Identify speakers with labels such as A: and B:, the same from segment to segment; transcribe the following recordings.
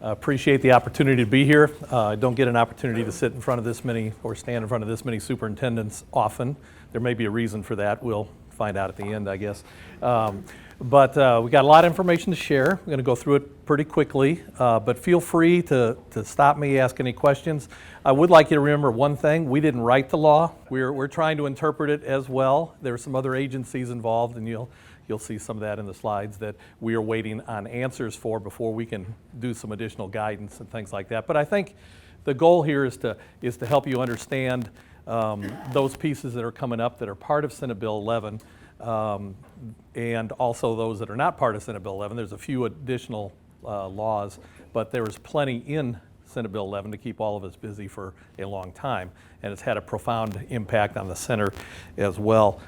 A: Appreciate the opportunity to be here. I don't get an opportunity to sit in front of this many or stand in front of this many superintendents often. There may be a reason for that. We'll find out at the end, I guess. But we got a lot of information to share. I'm going to go through it pretty quickly, but feel free to stop me, ask any questions. I would like you to remember one thing. We didn't write the law. We're trying to interpret it as well. There are some other agencies involved, and you'll see some of that in the slides that we are waiting on answers for before we can do some additional guidance and things like that. But I think the goal here is to help you understand those pieces that are coming up that are part of Senate Bill 11, and also those that are not part of Senate Bill 11. There's a few additional laws, but there is plenty in Senate Bill 11 to keep all of us busy for a long time, and it's had a profound impact on the center as well.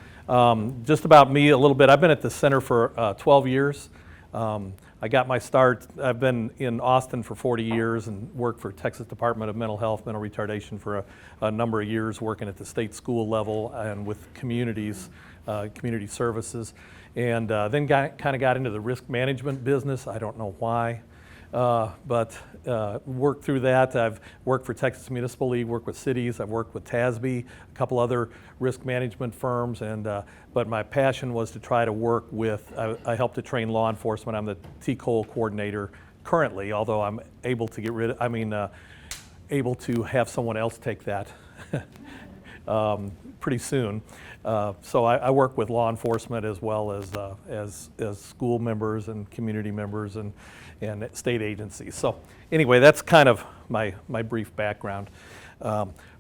A: Just about me a little bit. I've been at the center for 12 years. I got my start, I've been in Austin for 40 years and worked for Texas Department of Mental Health, Mental Retardation for a number of years, working at the state school level and with communities, community services. And then kind of got into the risk management business. I don't know why, but worked through that. I've worked for Texas Municipal League, worked with cities. I've worked with TASB, a couple other risk management firms, and but my passion was to try to work with, I help to train law enforcement. I'm the TCOL coordinator currently, although I'm able to get rid of, able to have someone else take that pretty soon. So I work with law enforcement as well as school members and community members and state agencies. So anyway, that's kind of my brief background.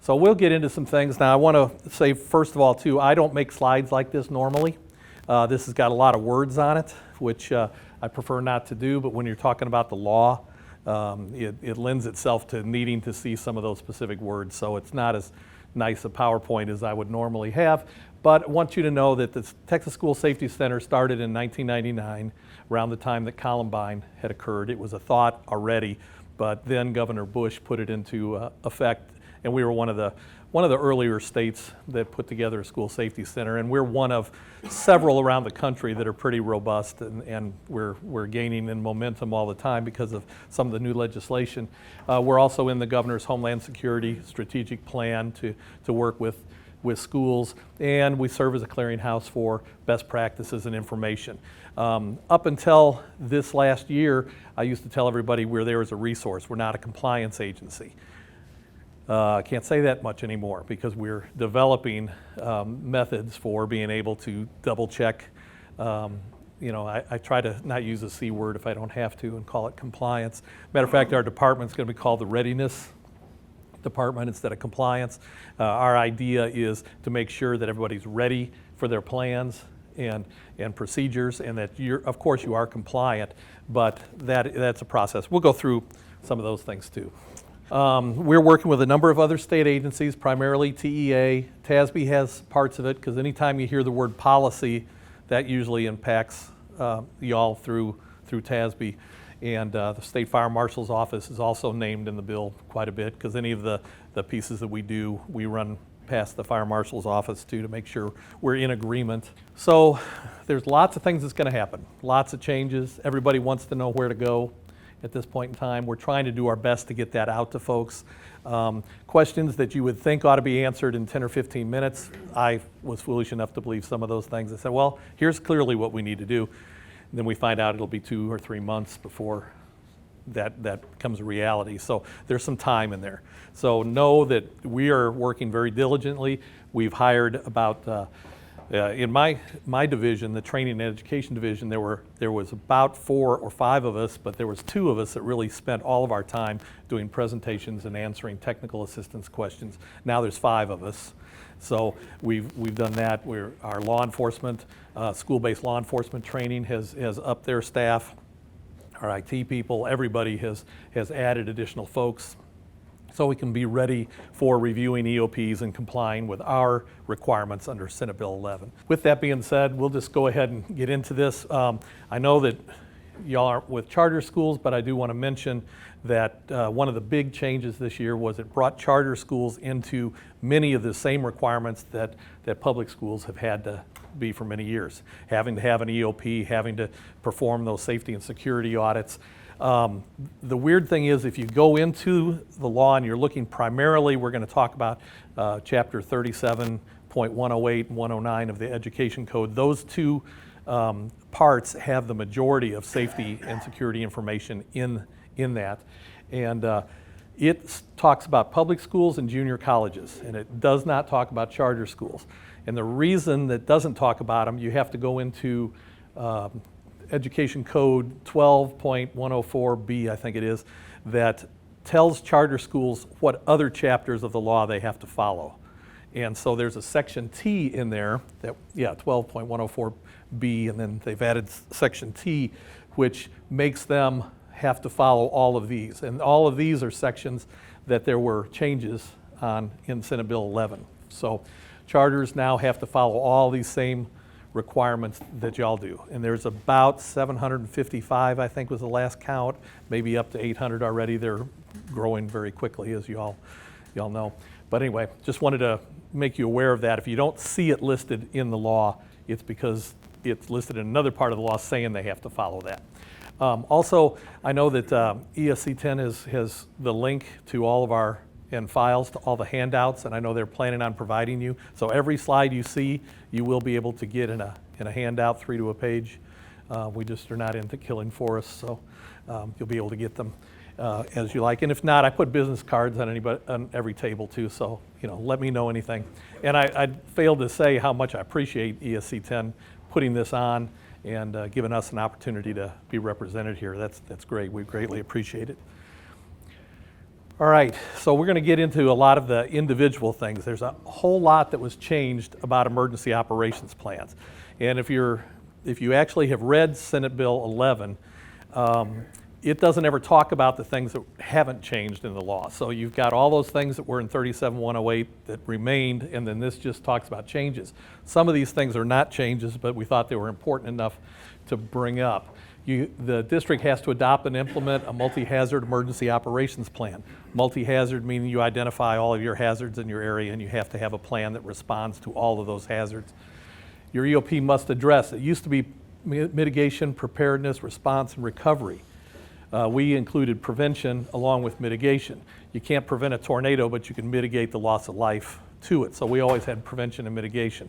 A: So we'll get into some things. Now I want to say first of all too, I don't make slides like this normally. This has got a lot of words on it, which I prefer not to do, but when you're talking about the law, it lends itself to needing to see some of those specific words. So it's not as nice a PowerPoint as I would normally have, but I want you to know that the Texas School Safety Center started in 1999, around the time that Columbine had occurred. It was a thought already, but then Governor Bush put it into effect, and we were one of the earlier states that put together a school safety center, and we're one of several around the country that are pretty robust, and we're gaining in momentum all the time because of some of the new legislation. We're also in the Governor's Homeland Security Strategic Plan to work with schools, and we serve as a clearinghouse for best practices and information. Up until this last year, I used to tell everybody we're there as a resource. We're not a compliance agency. I can't say that much anymore because we're developing methods for being able to double check. I try to not use a C word if I don't have to and call it compliance. Matter of fact, our department's going to be called the Readiness Department instead of compliance. Our idea is to make sure that everybody's ready for their plans and procedures, and that of course you are compliant, but that's a process. We'll go through some of those things too. We're working with a number of other state agencies, primarily TEA. TASB has parts of it, because anytime you hear the word policy, that usually impacts y'all through TASB. And the State Fire Marshal's office is also named in the bill quite a bit, because any of the pieces that we do, we run past the Fire Marshal's office too, to make sure we're in agreement. So there's lots of things that's going to happen, lots of changes. Everybody wants to know where to go at this point in time. We're trying to do our best to get that out to folks. Questions that you would think ought to be answered in 10 or 15 minutes, I was foolish enough to believe some of those things. I said, well, here's clearly what we need to do. And then we find out it'll be 2 or 3 months before that becomes a reality. So there's some time in there. So know that we are working very diligently. We've hired about, in my division, the training and education division, there was about 4 or 5 of us, but there was 2 of us that really spent all of our time doing presentations and answering technical assistance questions. Now there's 5 of us. So we've done that. Our law enforcement, school-based law enforcement training has upped their staff. Our IT people, everybody has added additional folks, so we can be ready for reviewing EOPs and complying with our requirements under Senate Bill 11. With that being said, we'll just go ahead and get into this. I know that y'all aren't with charter schools, but I do want to mention that one of the big changes this year was it brought charter schools into many of the same requirements that public schools have had to be for many years. Having to have an EOP, having to perform those safety and security audits. The weird thing is if you go into the law and you're looking primarily, we're going to talk about Chapter 37.108 and 109 of the Education Code. Those two parts have the majority of safety and security information in that. And it talks about public schools and junior colleges, and it does not talk about charter schools. And the reason that doesn't talk about them, you have to go into Education Code 12.104B, I think it is, that tells charter schools what other chapters of the law they have to follow. And so there's a section T in there, that 12.104B, and then they've added section T, which makes them have to follow all of these. And all of these are sections that there were changes on in Senate Bill 11. So charters now have to follow all these same requirements that y'all do. And there's about 755, I think was the last count, maybe up to 800 already. They're growing very quickly, as y'all know. But anyway, just wanted to make you aware of that. If you don't see it listed in the law, it's because it's listed in another part of the law saying they have to follow that. Also, I know that ESC 10 has the link to all of our and files to all the handouts, and I know they're planning on providing you. So every slide you see, you will be able to get in a handout, 3 to a page. We just are not into killing forests, so you'll be able to get them as you like. And if not, I put business cards on every table too, so let me know anything. And I failed to say how much I appreciate ESC 10 putting this on and giving us an opportunity to be represented here. That's great. We greatly appreciate it. All right, so we're going to get into a lot of the individual things. There's a whole lot that was changed about emergency operations plans. And if you actually have read Senate Bill 11, it doesn't ever talk about the things that haven't changed in the law. So you've got all those things that were in 37.108 that remained, and then this just talks about changes. Some of these things are not changes, but we thought they were important enough to bring up. The district has to adopt and implement a multi-hazard emergency operations plan. Multi-hazard meaning you identify all of your hazards in your area and you have to have a plan that responds to all of those hazards. Your EOP must address, it used to be mitigation, preparedness, response, and recovery. We included prevention along with mitigation. You can't prevent a tornado, but you can mitigate the loss of life to it. So we always had prevention and mitigation.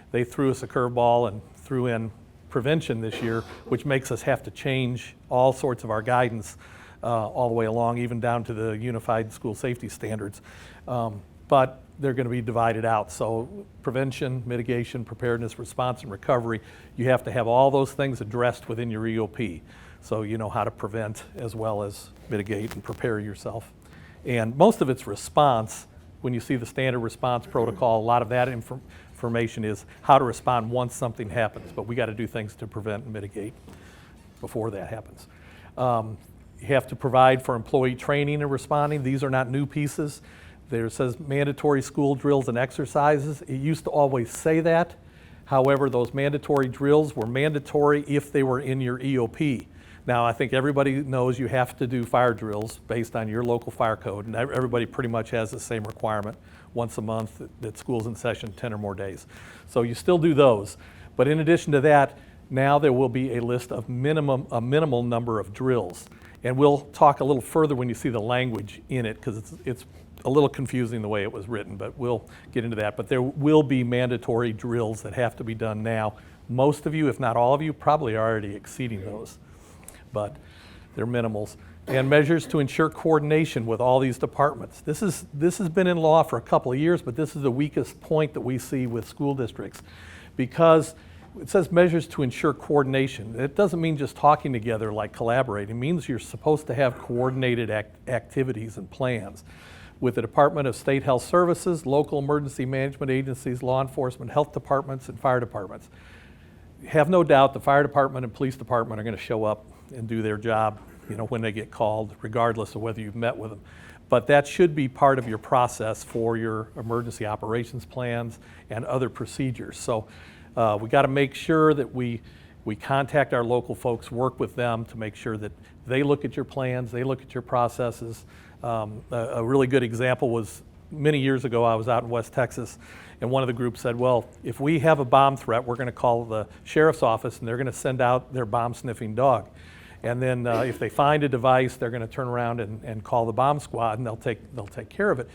A: They threw us a curveball and threw in prevention this year, which makes us have to change all sorts of our guidance all the way along, even down to the unified school safety standards. But they're going to be divided out. So prevention, mitigation, preparedness, response, and recovery, you have to have all those things addressed within your EOP. So you know how to prevent as well as mitigate and prepare yourself. And most of it's response. When you see the standard response protocol, a lot of that information is how to respond once something happens, but we got to do things to prevent and mitigate before that happens. You have to provide for employee training and responding. These are not new pieces. There says mandatory school drills and exercises. It used to always say that. However, those mandatory drills were mandatory if they were in your EOP. Now, I think everybody knows you have to do fire drills based on your local fire code, and everybody pretty much has the same requirement once a month that school's in session 10 or more days. So you still do those. But in addition to that, now there will be a list of a minimal number of drills. And we'll talk a little further when you see the language in it, because it's a little confusing the way it was written, but we'll get into that. But there will be mandatory drills that have to be done now. Most of you, if not all of you, probably are already exceeding those, but they're minimals. And measures to ensure coordination with all these departments. This has been in law for a couple of years, but this is the weakest point that we see with school districts, because it says measures to ensure coordination. It doesn't mean just talking together like collaborating. It means you're supposed to have coordinated activities and plans with the Department of State Health Services, local emergency management agencies, law enforcement, health departments, and fire departments. Have no doubt the fire department and police department are going to show up and do their job, when they get called, regardless of whether you've met with them. But that should be part of your process for your emergency operations plans and other procedures. So we got to make sure that we contact our local folks, work with them to make sure that they look at your plans, they look at your processes. A really good example was many years ago, I was out in West Texas, and one of the groups said, well, if we have a bomb threat, we're going to call the sheriff's office and they're going to send out their bomb sniffing dog. And then if they find a device, they're going to turn around and call the bomb squad, and they'll take care of it.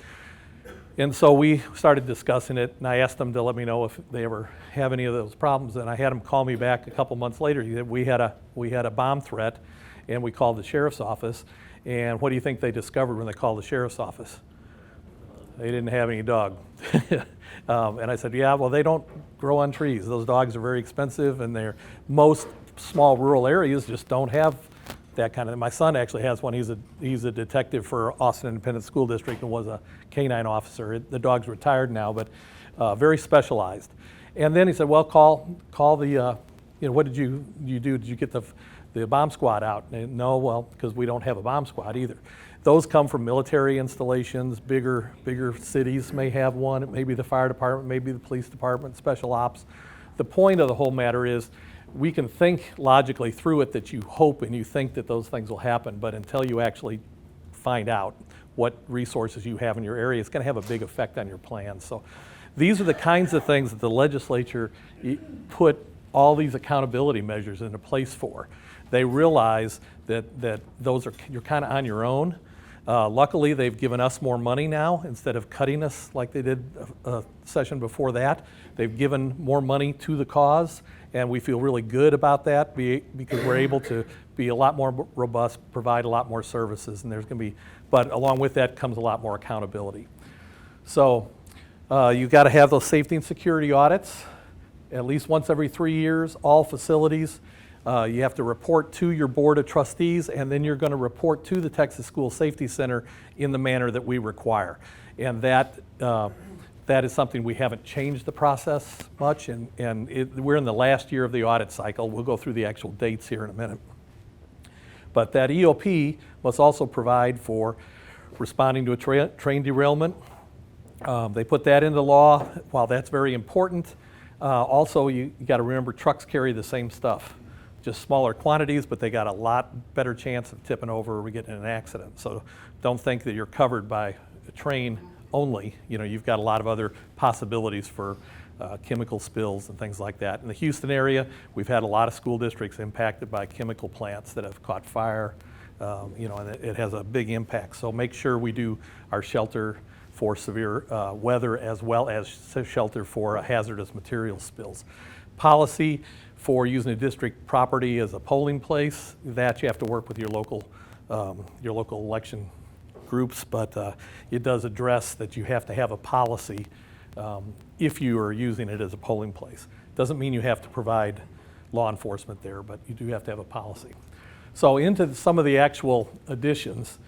A: And so we started discussing it, and I asked them to let me know if they ever have any of those problems. And I had them call me back a couple months later. We had a bomb threat, and we called the sheriff's office. And what do you think they discovered when they called the sheriff's office? They didn't have any dog. And I said, yeah, well, they don't grow on trees. Those dogs are very expensive, and most small rural areas just don't have that kind of. My son actually has one. He's a detective for Austin Independent School District and was a canine officer. The dog's retired now, but very specialized. And then he said, well, call the, what did you do? Did you get the bomb squad out? And no, well, because we don't have a bomb squad either. Those come from military installations. Bigger cities may have one. It may be the fire department, maybe the police department, special ops. The point of the whole matter is we can think logically through it that you hope and you think that those things will happen, but until you actually find out what resources you have in your area, it's going to have a big effect on your plans. So these are the kinds of things that the legislature put all these accountability measures into place for. They realize that you're kind of on your own. Luckily, they've given us more money now instead of cutting us like they did a session before that. They've given more money to the cause, and we feel really good about that because we're able to be a lot more robust, provide a lot more services, and but along with that comes a lot more accountability. So you've got to have those safety and security audits at least once every 3 years, all facilities. You have to report to your board of trustees, and then you're going to report to the Texas School Safety Center in the manner that we require. And that is something we haven't changed the process much, and we're in the last year of the audit cycle. We'll go through the actual dates here in a minute. But that EOP must also provide for responding to a train derailment. They put that into law. While that's very important, also you got to remember trucks carry the same stuff. Just smaller quantities, but they got a lot better chance of tipping over or getting in an accident. So don't think that you're covered by a train only. You've got a lot of other possibilities for chemical spills and things like that. In the Houston area, we've had a lot of school districts impacted by chemical plants that have caught fire, and it has a big impact. So make sure we do our shelter for severe weather as well as shelter for hazardous material spills. Policy for using a district property as a polling place, that you have to work with your local election groups, but it does address that you have to have a policy if you are using it as a polling place. Doesn't mean you have to provide law enforcement there, but you do have to have a policy. So into some of the actual additions,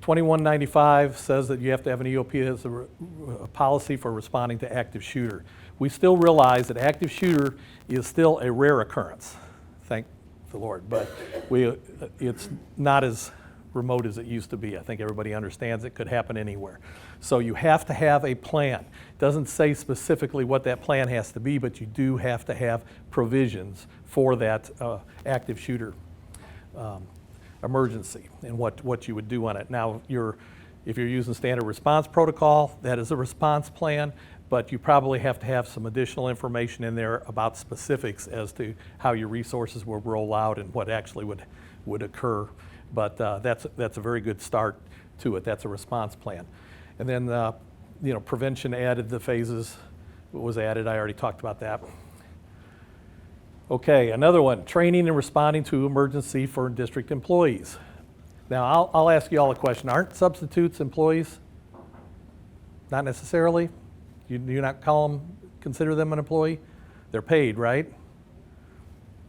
A: 2195 says that you have to have an EOP as a policy for responding to active shooter. We still realize that active shooter is still a rare occurrence, thank the Lord, but it's not as remote as it used to be. I think everybody understands it could happen anywhere. So you have to have a plan. It doesn't say specifically what that plan has to be, but you do have to have provisions for that active shooter emergency and what you would do on it. Now, if you're using standard response protocol, that is a response plan, but you probably have to have some additional information in there about specifics as to how your resources will roll out and what actually would occur. But that's a very good start to it. That's a response plan. And then, prevention added the phases. What was added? I already talked about that. Okay, another one, training and responding to emergency for district employees. Now, I'll ask you all a question. Aren't substitutes employees? Not necessarily. You do not consider them an employee? They're paid, right?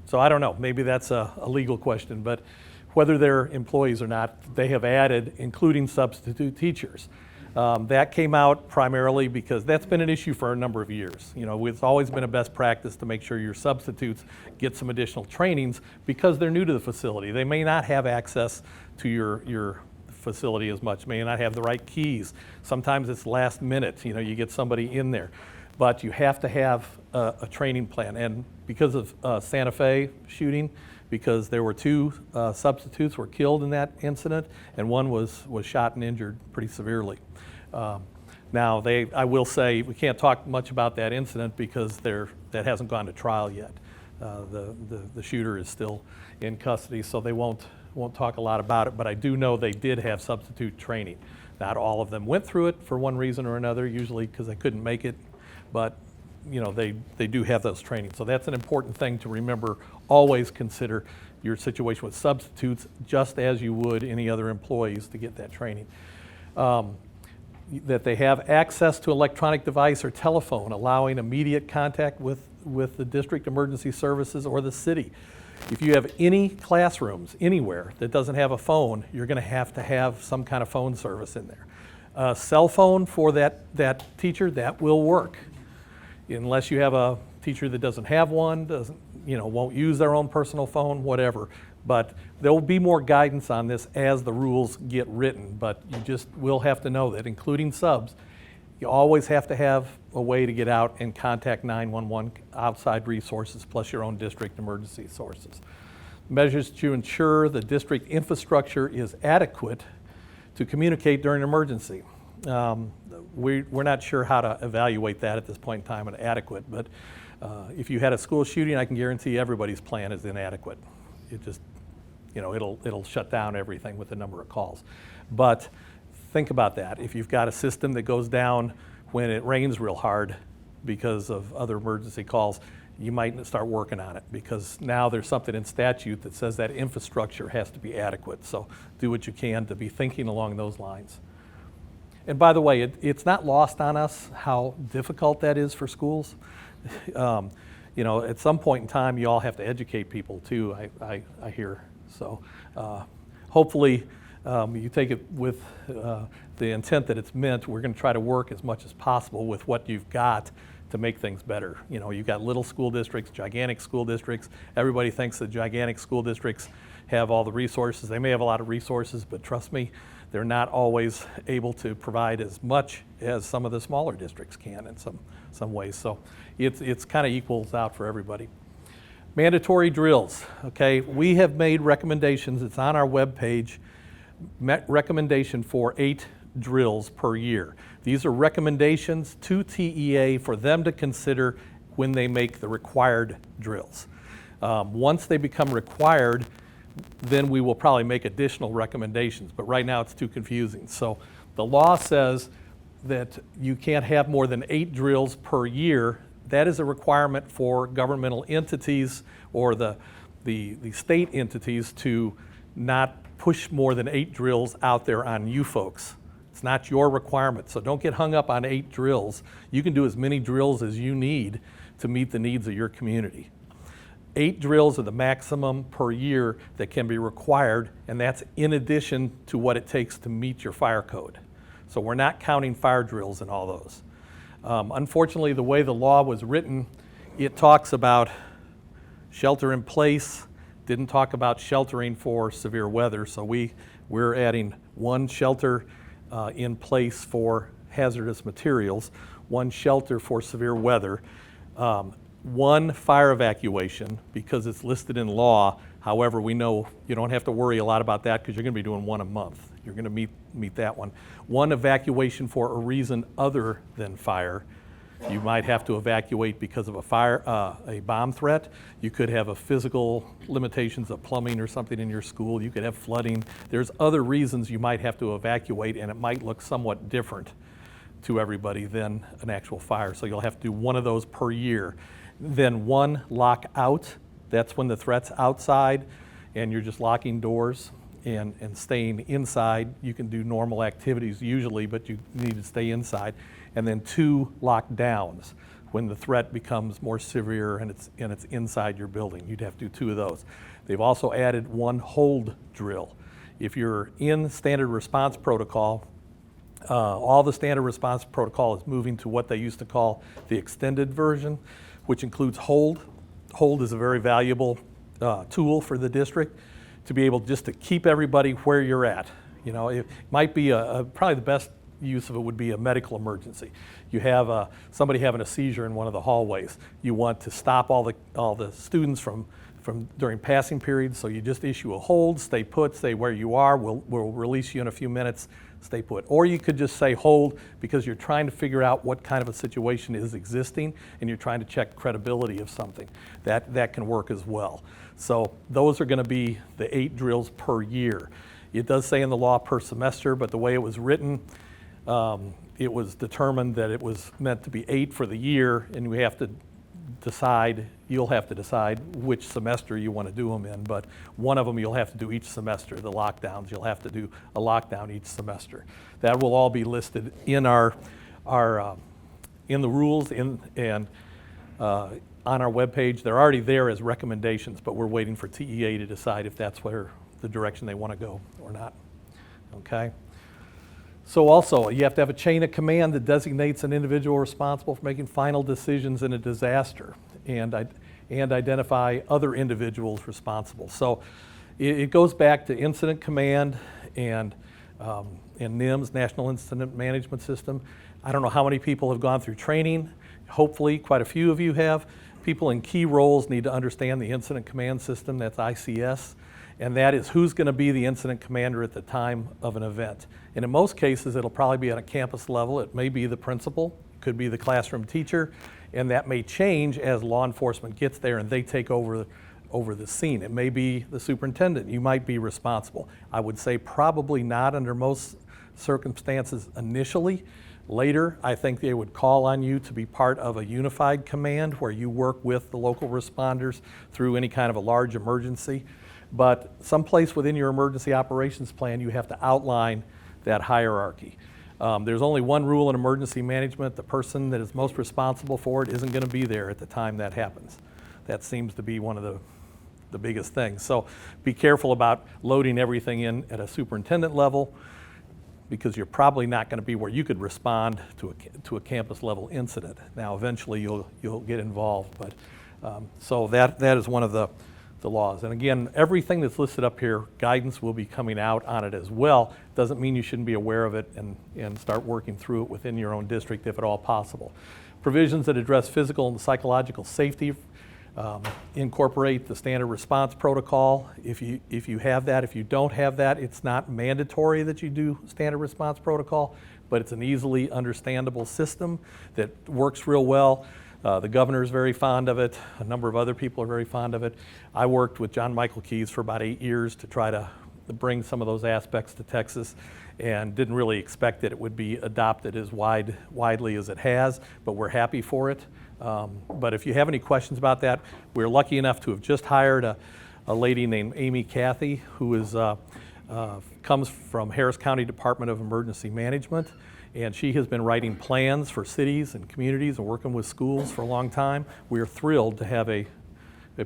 A: So I don't know, maybe that's a legal question, but whether they're employees or not, they have added, including substitute teachers. That came out primarily because that's been an issue for a number of years. It's always been a best practice to make sure your substitutes get some additional trainings because they're new to the facility. They may not have access to your facility as much, may not have the right keys. Sometimes it's last minute, you get somebody in there. But you have to have a training plan. And because of Santa Fe shooting, because there were 2 substitutes were killed in that incident, and one was shot and injured pretty severely. Now, I will say, we can't talk much about that incident because that hasn't gone to trial yet. the shooter is still in custody, so they won't talk a lot about it, but I do know they did have substitute training. Not all of them went through it for one reason or another, usually because they couldn't make it, but you know, they do have those trainings. So that's an important thing to remember. Always consider your situation with substitutes just as you would any other employees to get that training. That they have access to electronic device or telephone, allowing immediate contact with the district emergency services or the city. If you have any classrooms anywhere that doesn't have a phone, you're going to have some kind of phone service in there. A cell phone for that teacher, that will work. Unless you have a teacher that doesn't have one, won't use their own personal phone, whatever. But there will be more guidance on this as the rules get written, but you just will have to know that, including subs, you always have to have a way to get out and contact 911, outside resources, plus your own district emergency sources. Measures to ensure the district infrastructure is adequate to communicate during an emergency. We're not sure how to evaluate that at this point in time, and adequate, but if you had a school shooting, I can guarantee everybody's plan is inadequate. It just, it'll shut down everything with the number of calls. But think about that. If you've got a system that goes down when it rains real hard because of other emergency calls, you might start working on it, because now there's something in statute that says that infrastructure has to be adequate. So do what you can to be thinking along those lines. And by the way, it's not lost on us how difficult that is for schools. At some point in time, you all have to educate people too, I hear. So hopefully you take it with the intent that it's meant. We're going to try to work as much as possible with what you've got to make things better. You've got little school districts, gigantic school districts. Everybody thinks that gigantic school districts have all the resources. They may have a lot of resources, but trust me, they're not always able to provide as much as some of the smaller districts can in some ways. So it's kind of equals out for everybody. Mandatory drills, okay? We have made recommendations. It's on our webpage. Recommendation for 8 drills per year. These are recommendations to TEA for them to consider when they make the required drills. Once they become required, then we will probably make additional recommendations, but right now it's too confusing. So the law says that you can't have more than 8 drills per year. That is a requirement for governmental entities or the state entities to not push more than 8 drills out there on you folks. It's not your requirement, so don't get hung up on 8 drills. You can do as many drills as you need to meet the needs of your community. 8 drills are the maximum per year that can be required, and that's in addition to what it takes to meet your fire code. So we're not counting fire drills in all those. Unfortunately, the way the law was written, it talks about shelter in place, didn't talk about sheltering for severe weather, so we're adding 1 shelter in place for hazardous materials, 1 shelter for severe weather, 1 fire evacuation because it's listed in law. However, we know you don't have to worry a lot about that because you're going to be doing 1 a month. You're going to meet that one. 1 evacuation for a reason other than fire. You might have to evacuate because of a bomb threat. You could have a physical limitations of plumbing or something in your school. You could have flooding. There's other reasons you might have to evacuate, and it might look somewhat different to everybody than an actual fire. So you'll have to do 1 of those per year. Then 1 lock out. That's when the threat's outside and you're just locking doors and staying inside. You can do normal activities usually, but you need to stay inside. And then 2 lockdowns, when the threat becomes more severe and it's inside your building. You'd have to do 2 of those. They've also added 1 hold drill. If you're in standard response protocol, all the standard response protocol is moving to what they used to call the extended version, which includes hold. Hold is a very valuable tool for the district to be able just to keep everybody where you're at. It might be probably the best use of it would be a medical emergency. You have somebody having a seizure in one of the hallways. You want to stop all the students from during passing periods, so you just issue a hold, stay put, stay where you are, we'll release you in a few minutes, stay put. Or you could just say hold because you're trying to figure out what kind of a situation is existing and you're trying to check credibility of something. That can work as well. So those are going to be the 8 drills per year. It does say in the law per semester, but the way it was written, it was determined that it was meant to be 8 for the year, and we have to decide, you'll have to decide which semester you want to do them in, but one of them you'll have to do each semester. The lockdowns, you'll have to do a lockdown each semester. That will all be listed in our in the rules and on our webpage. They're already there as recommendations, but we're waiting for TEA to decide if that's where the direction they want to go or not. Okay. So also, you have to have a chain of command that designates an individual responsible for making final decisions in a disaster and identify other individuals responsible. So it goes back to incident command and NIMS, National Incident Management System. I don't know how many people have gone through training. Hopefully, quite a few of you have. People in key roles need to understand the incident command system, that's ICS. And that is who's going to be the incident commander at the time of an event. And in most cases, it'll probably be on a campus level. It may be the principal, could be the classroom teacher, and that may change as law enforcement gets there and they take over the scene. It may be the superintendent. You might be responsible. I would say probably not under most circumstances initially. Later, I think they would call on you to be part of a unified command where you work with the local responders through any kind of a large emergency. But someplace within your emergency operations plan, you have to outline that hierarchy. There's only one rule in emergency management. The person that is most responsible for it isn't going to be there at the time that happens. That seems to be one of the biggest things. So be careful about loading everything in at a superintendent level because you're probably not going to be where you could respond to a campus level incident. Now, eventually you'll get involved, but so that is one of the laws. And again, everything that's listed up here, guidance will be coming out on it as well. Doesn't mean you shouldn't be aware of it and start working through it within your own district if at all possible. Provisions that address physical and psychological safety incorporate the standard response protocol. If you have that, if you don't have that, it's not mandatory that you do standard response protocol, but it's an easily understandable system that works real well. The governor is very fond of it. A number of other people are very fond of it. I worked with John Michael Keyes for about 8 years to try to bring some of those aspects to Texas and didn't really expect that it would be adopted as widely as it has, but we're happy for it. But if you have any questions about that, we're lucky enough to have just hired a lady named Amy Cathy who comes from Harris County Department of Emergency Management. And she has been writing plans for cities and communities and working with schools for a long time. We are thrilled to have a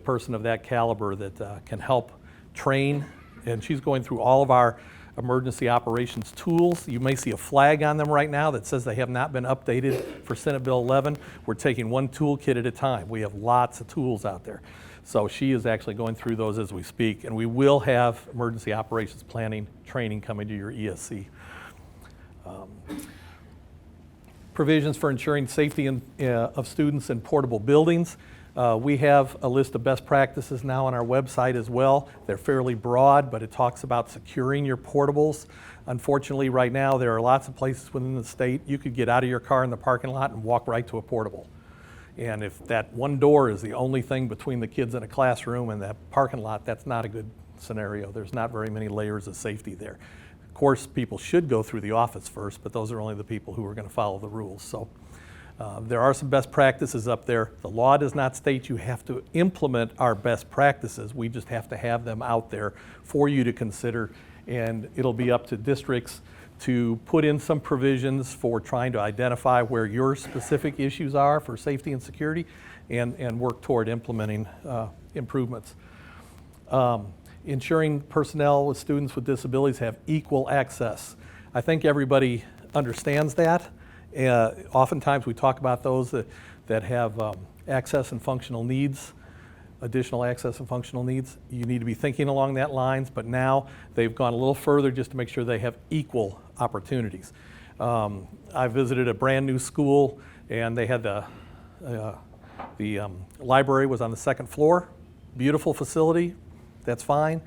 A: person of that caliber that can help train. And she's going through all of our emergency operations tools. You may see a flag on them right now that says they have not been updated for Senate Bill 11. We're taking one toolkit at a time. We have lots of tools out there. So she is actually going through those as we speak. And we will have emergency operations planning training coming to your ESC. Provisions for ensuring safety of students in portable buildings. We have a list of best practices now on our website as well. They're fairly broad, but it talks about securing your portables. Unfortunately, right now, there are lots of places within the state you could get out of your car in the parking lot and walk right to a portable. And if that one door is the only thing between the kids in a classroom and that parking lot, that's not a good scenario. There's not very many layers of safety there. Of course, people should go through the office first, but those are only the people who are going to follow the rules. So there are some best practices up there. The law does not state you have to implement our best practices. We just have to have them out there for you to consider, and it'll be up to districts to put in some provisions for trying to identify where your specific issues are for safety and security and work toward implementing improvements. Ensuring personnel with students with disabilities have equal access. I think everybody understands that. Oftentimes we talk about those that have access and functional needs, additional access and functional needs. You need to be thinking along that lines, but now they've gone a little further just to make sure they have equal opportunities. I visited a brand new school and they had the library was on the second floor. beautiful facility, that's fine,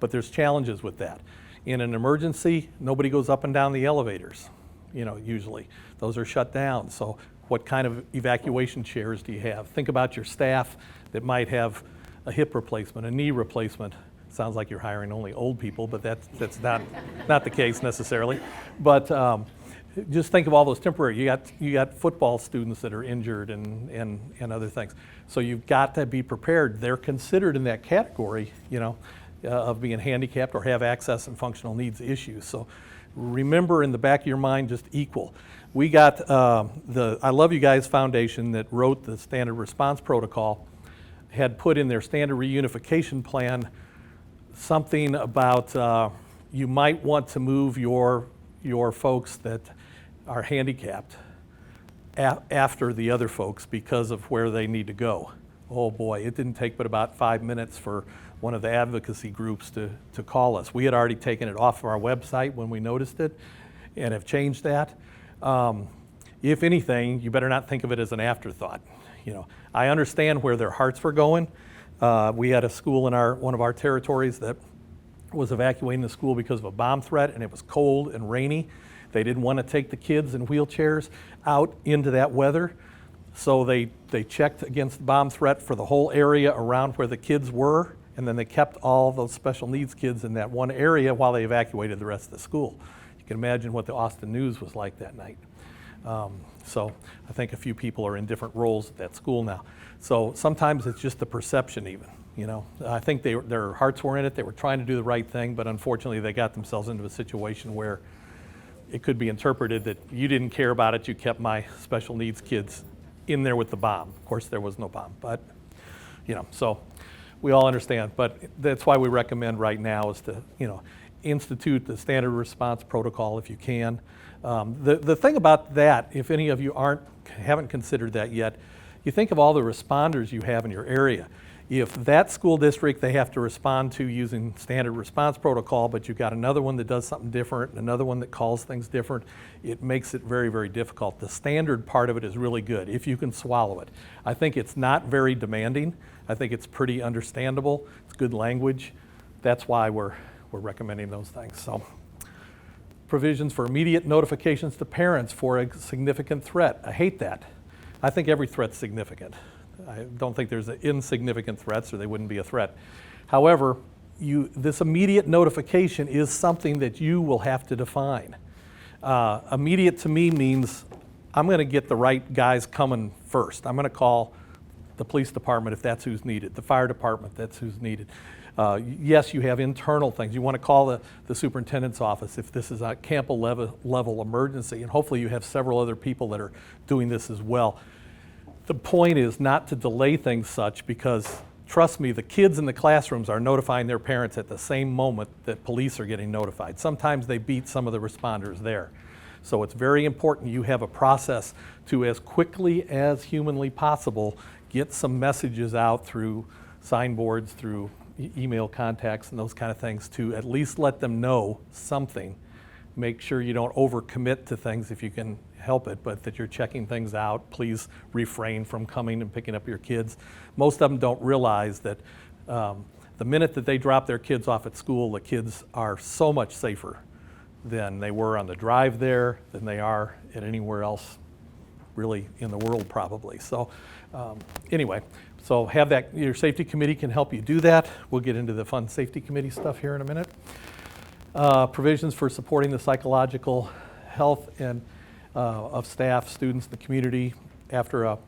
A: but there's challenges with that. In an emergency, nobody goes up and down the elevators, usually. Those are shut down. So what kind of evacuation chairs do you have? Think about your staff that might have a hip replacement, a knee replacement. Sounds like you're hiring only old people, but that's not the case necessarily. But just think of all those temporary. You got football students that are injured and other things. So you've got to be prepared. They're considered in that category, of being handicapped or have access and functional needs issues. So remember in the back of your mind, just equal. We got the I Love You Guys Foundation that wrote the standard response protocol, had put in their standard reunification plan something about you might want to move your folks that are handicapped after the other folks because of where they need to go. Oh boy, it didn't take but about 5 minutes for one of the advocacy groups to call us. We had already taken it off of our website when we noticed it and have changed that. If anything, you better not think of it as an afterthought. I understand where their hearts were going. We had a school in one of our territories that was evacuating the school because of a bomb threat, and it was cold and rainy. They didn't want to take the kids in wheelchairs out into that weather, so they checked against the bomb threat for the whole area around where the kids were, and then they kept all those special needs kids in that one area while they evacuated the rest of the school. You can imagine what the Austin News was like that night. So I think a few people are in different roles at that school now. So sometimes it's just the perception even, I think their hearts were in it, they were trying to do the right thing, but unfortunately they got themselves into a situation where it could be interpreted that you didn't care about it, you kept my special needs kids in there with the bomb. Of course there was no bomb, but so we all understand, but that's why we recommend right now is to, institute the standard response protocol if you can. The thing about that, if any of you haven't considered that yet, you think of all the responders you have in your area. If that school district, they have to respond to using standard response protocol, but you've got another one that does something different, and another one that calls things different, it makes it very, very difficult. The standard part of it is really good, if you can swallow it. I think it's not very demanding. I think it's pretty understandable. It's good language. That's why we're recommending those things. So, provisions for immediate notifications to parents for a significant threat. I hate that. I think every threat's significant. I don't think there's insignificant threats or they wouldn't be a threat. However, this immediate notification is something that you will have to define. Immediate to me means I'm going to get the right guys coming first. I'm going to call the police department if that's who's needed, the fire department, that's who's needed. Yes, you have internal things. You want to call the superintendent's office if this is a Campbell level emergency, and hopefully you have several other people that are doing this as well. The point is not to delay things such because, trust me, the kids in the classrooms are notifying their parents at the same moment that police are getting notified. Sometimes they beat some of the responders there. So it's very important you have a process to, as quickly as humanly possible, get some messages out through signboards, through email contacts and those kind of things to at least let them know something. Make sure you don't overcommit to things if you can help it, but that you're checking things out. Please refrain from coming and picking up your kids. Most of them don't realize that the minute that they drop their kids off at school, the kids are so much safer than they were on the drive there, than they are at anywhere else really in the world probably. So anyway, so have that, your safety committee can help you do that. We'll get into the fun safety committee stuff here in a minute. Provisions for supporting the psychological health and of staff, students, the community after an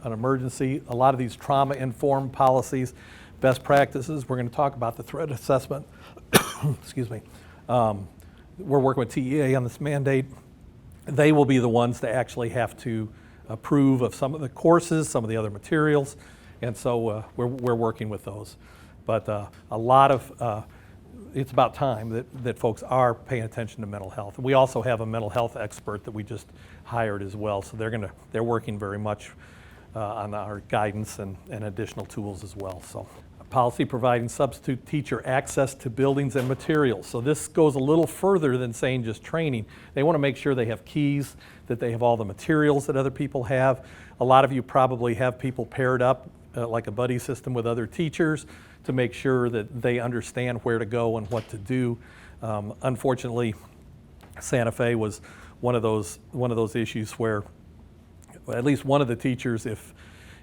A: emergency. A lot of these trauma-informed policies, best practices. We're going to talk about the threat assessment. Excuse me. We're working with TEA on this mandate. They will be the ones that actually have to approve of some of the courses, some of the other materials, and so we're working with those. But a lot of it's about time that folks are paying attention to mental health. We also have a mental health expert that we just hired as well, so they're working very much on our guidance and additional tools as well. So, a policy providing substitute teacher access to buildings and materials. So this goes a little further than saying just training. They want to make sure they have keys, that they have all the materials that other people have. A lot of you probably have people paired up like a buddy system with other teachers to make sure that they understand where to go and what to do. Unfortunately, Santa Fe was one of those issues where at least one of the teachers, if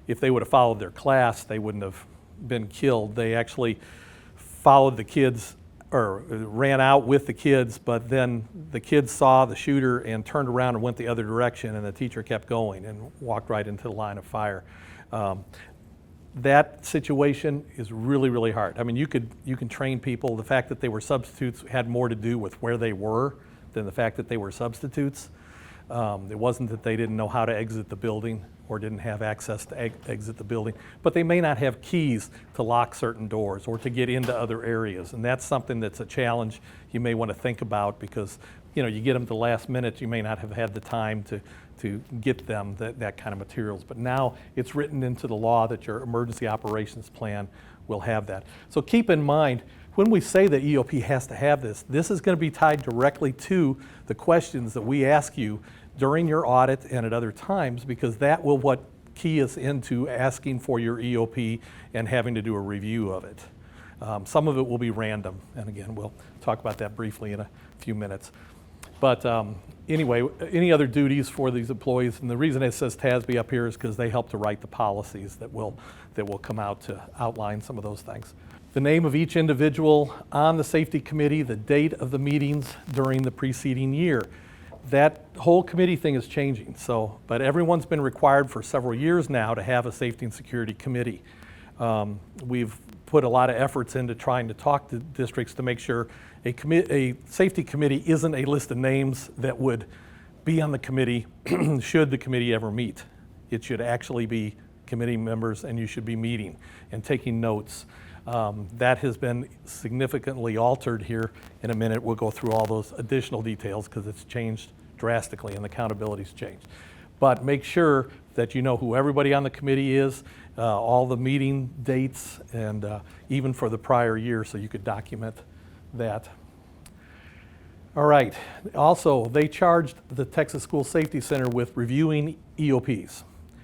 A: they would have followed their class, they wouldn't have been killed. They actually followed the kids or ran out with the kids, but then the kids saw the shooter and turned around and went the other direction, and the teacher kept going and walked right into the line of fire. That situation is really, really hard. I mean, you can train people. The fact that they were substitutes had more to do with where they were than the fact that they were substitutes. It wasn't that they didn't know how to exit the building or didn't have access to exit the building, but they may not have keys to lock certain doors or to get into other areas. And that's something that's a challenge you may want to think about, because you get them at the last minute, you may not have had the time to get them that kind of materials. But now it's written into the law that your emergency operations plan will have that. So keep in mind, when we say that EOP has to have this is going to be tied directly to the questions that we ask you during your audit and at other times, because that will what key us into asking for your EOP and having to do a review of it. Some of it will be random, and again, we'll talk about that briefly in a few minutes. But anyway, any other duties for these employees, and the reason it says TASB up here is because they help to write the policies that will come out to outline some of those things. The name of each individual on the safety committee, the date of the meetings during the preceding year. That whole committee thing is changing, but everyone's been required for several years now to have a safety and security committee. We've put a lot of efforts into trying to talk to districts to make sure a safety committee isn't a list of names that would be on the committee should the committee ever meet. It should actually be committee members, and you should be meeting and taking notes. That has been significantly altered here. In a minute, we'll go through all those additional details because it's changed drastically and the accountability's changed. But make sure that you know who everybody on the committee is, all the meeting dates, and even for the prior year, so you could document that. All right. Also, they charged the Texas School Safety Center with reviewing EOPs,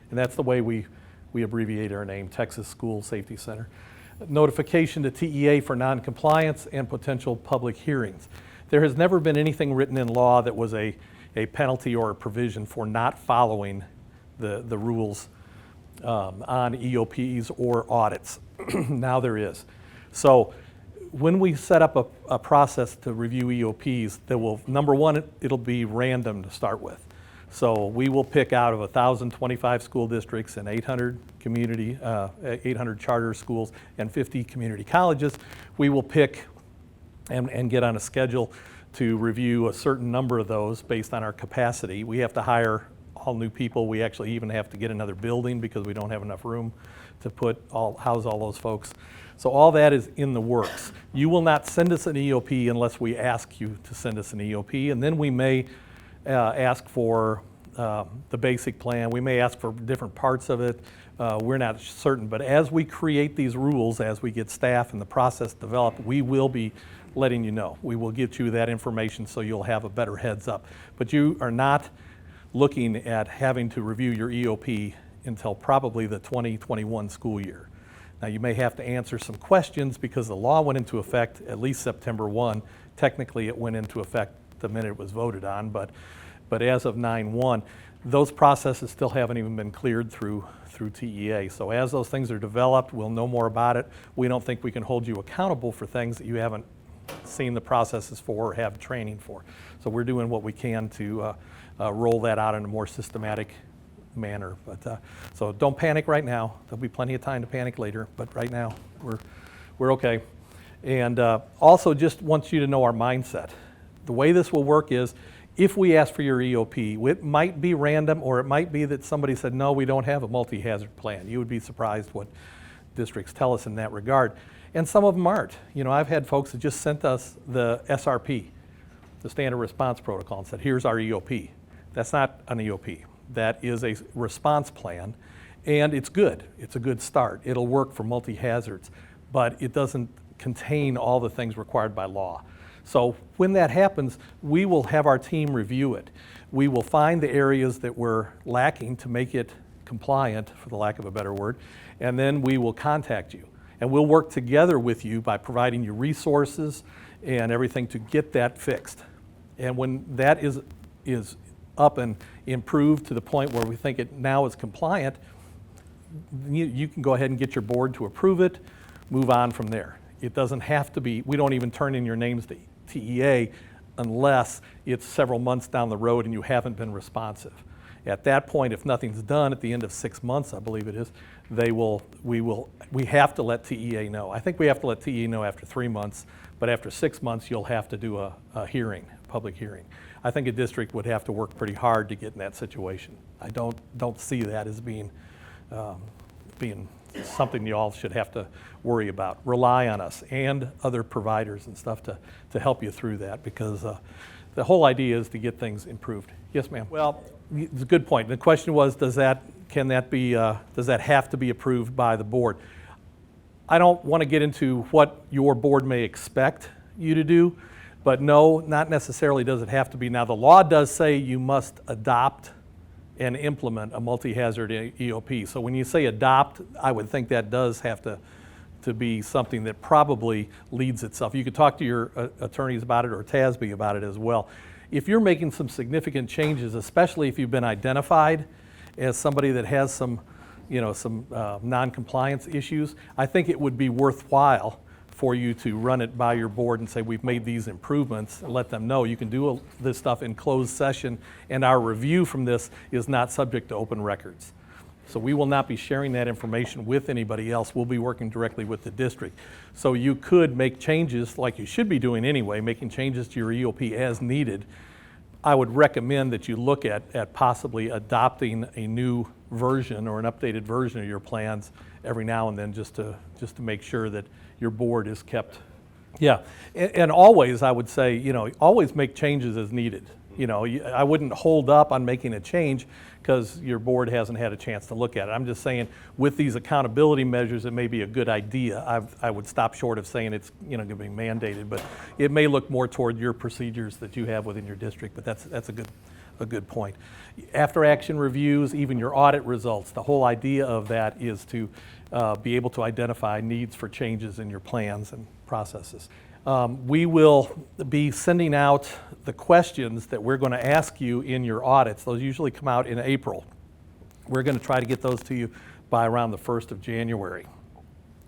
A: and that's the way we abbreviate our name, Texas School Safety Center. Notification to TEA for non-compliance and potential public hearings. There has never been anything written in law that was a penalty or a provision for not following the rules on EOPs or audits. Now there is. So when we set up a process to review EOPs, that will, number one, it'll be random to start with. So we will pick out of 1,025 school districts and 800 charter schools and 50 community colleges. We will pick and get on a schedule to review a certain number of those based on our capacity. We have to hire all new people. We actually even have to get another building because we don't have enough room to house all those folks. So all that is in the works. You will not send us an EOP unless we ask you to send us an EOP, and then we may ask for the basic plan. We may ask for different parts of it. We're not certain, but as we create these rules, as we get staff and the process developed, we will be letting you know. We will get you that information so you'll have a better heads up. But you are not looking at having to review your EOP until probably the 2021 school year. Now you may have to answer some questions because the law went into effect at least September 1. Technically it went into effect the minute it was voted on, but as of 9/1, those processes still haven't even been cleared through TEA. So as those things are developed, we'll know more about it. We don't think we can hold you accountable for things that you haven't seen the processes for or have training for. So we're doing what we can to roll that out in a more systematic manner. But so don't panic right now. There'll be plenty of time to panic later, but right now we're okay. And also just want you to know our mindset. The way this will work is if we ask for your EOP, it might be random, or it might be that somebody said, no, we don't have a multi-hazard plan. You would be surprised what districts tell us in that regard. And some of them aren't. I've had folks that just sent us the SRP, the Standard Response Protocol, and said, here's our EOP. That's not an EOP. That is a response plan, and it's good. It's a good start. It'll work for multi-hazards, but it doesn't contain all the things required by law. So when that happens, we will have our team review it. We will find the areas that we're lacking to make it compliant, for the lack of a better word, and then we will contact you. And we'll work together with you by providing you resources and everything to get that fixed. And when that is up and improved to the point where we think it now is compliant, you can go ahead and get your board to approve it, move on from there. It doesn't have to be, we don't even turn in your names to TEA unless it's several months down the road and you haven't been responsive. At that point, if nothing's done at the end of 6 months, I believe it is, we have to let TEA know. I think we have to let TEA know after 3 months, but after 6 months, you'll have to do a hearing, a public hearing. I think a district would have to work pretty hard to get in that situation. I don't see that as being something you all should have to worry about. Rely on us and other providers and stuff to help you through that, because the whole idea is to get things improved. Yes, ma'am. Well, it's a good point. The question was, does that have to be approved by the board? I don't want to get into what your board may expect you to do, but no, not necessarily does it have to be. Now, the law does say you must adopt and implement a multi-hazard EOP. So when you say adopt, I would think that does have to be something that probably leads itself. You could talk to your attorneys about it or TASB about it as well. If you're making some significant changes, especially if you've been identified as somebody that has some non-compliance issues, I think it would be worthwhile for you to run it by your board and say, we've made these improvements, and let them know you can do this stuff in closed session, and our review from this is not subject to open records. So we will not be sharing that information with anybody else. We'll be working directly with the district. So you could make changes, like you should be doing anyway, making changes to your EOP as needed. I would recommend that you look at possibly adopting a new version or an updated version of your plans every now and then, just to make sure that your board is kept. Yeah, and always, I would say, always make changes as needed. I wouldn't hold up on making a change because your board hasn't had a chance to look at it. I'm just saying, with these accountability measures, it may be a good idea. I would stop short of saying it's going to be mandated, but it may look more toward your procedures that you have within your district. But that's a good point. After action reviews, even your audit results, the whole idea of that is to be able to identify needs for changes in your plans and processes. We will be sending out the questions that we're going to ask you in your audits. Those usually come out in April. We're going to try to get those to you by around the 1st of January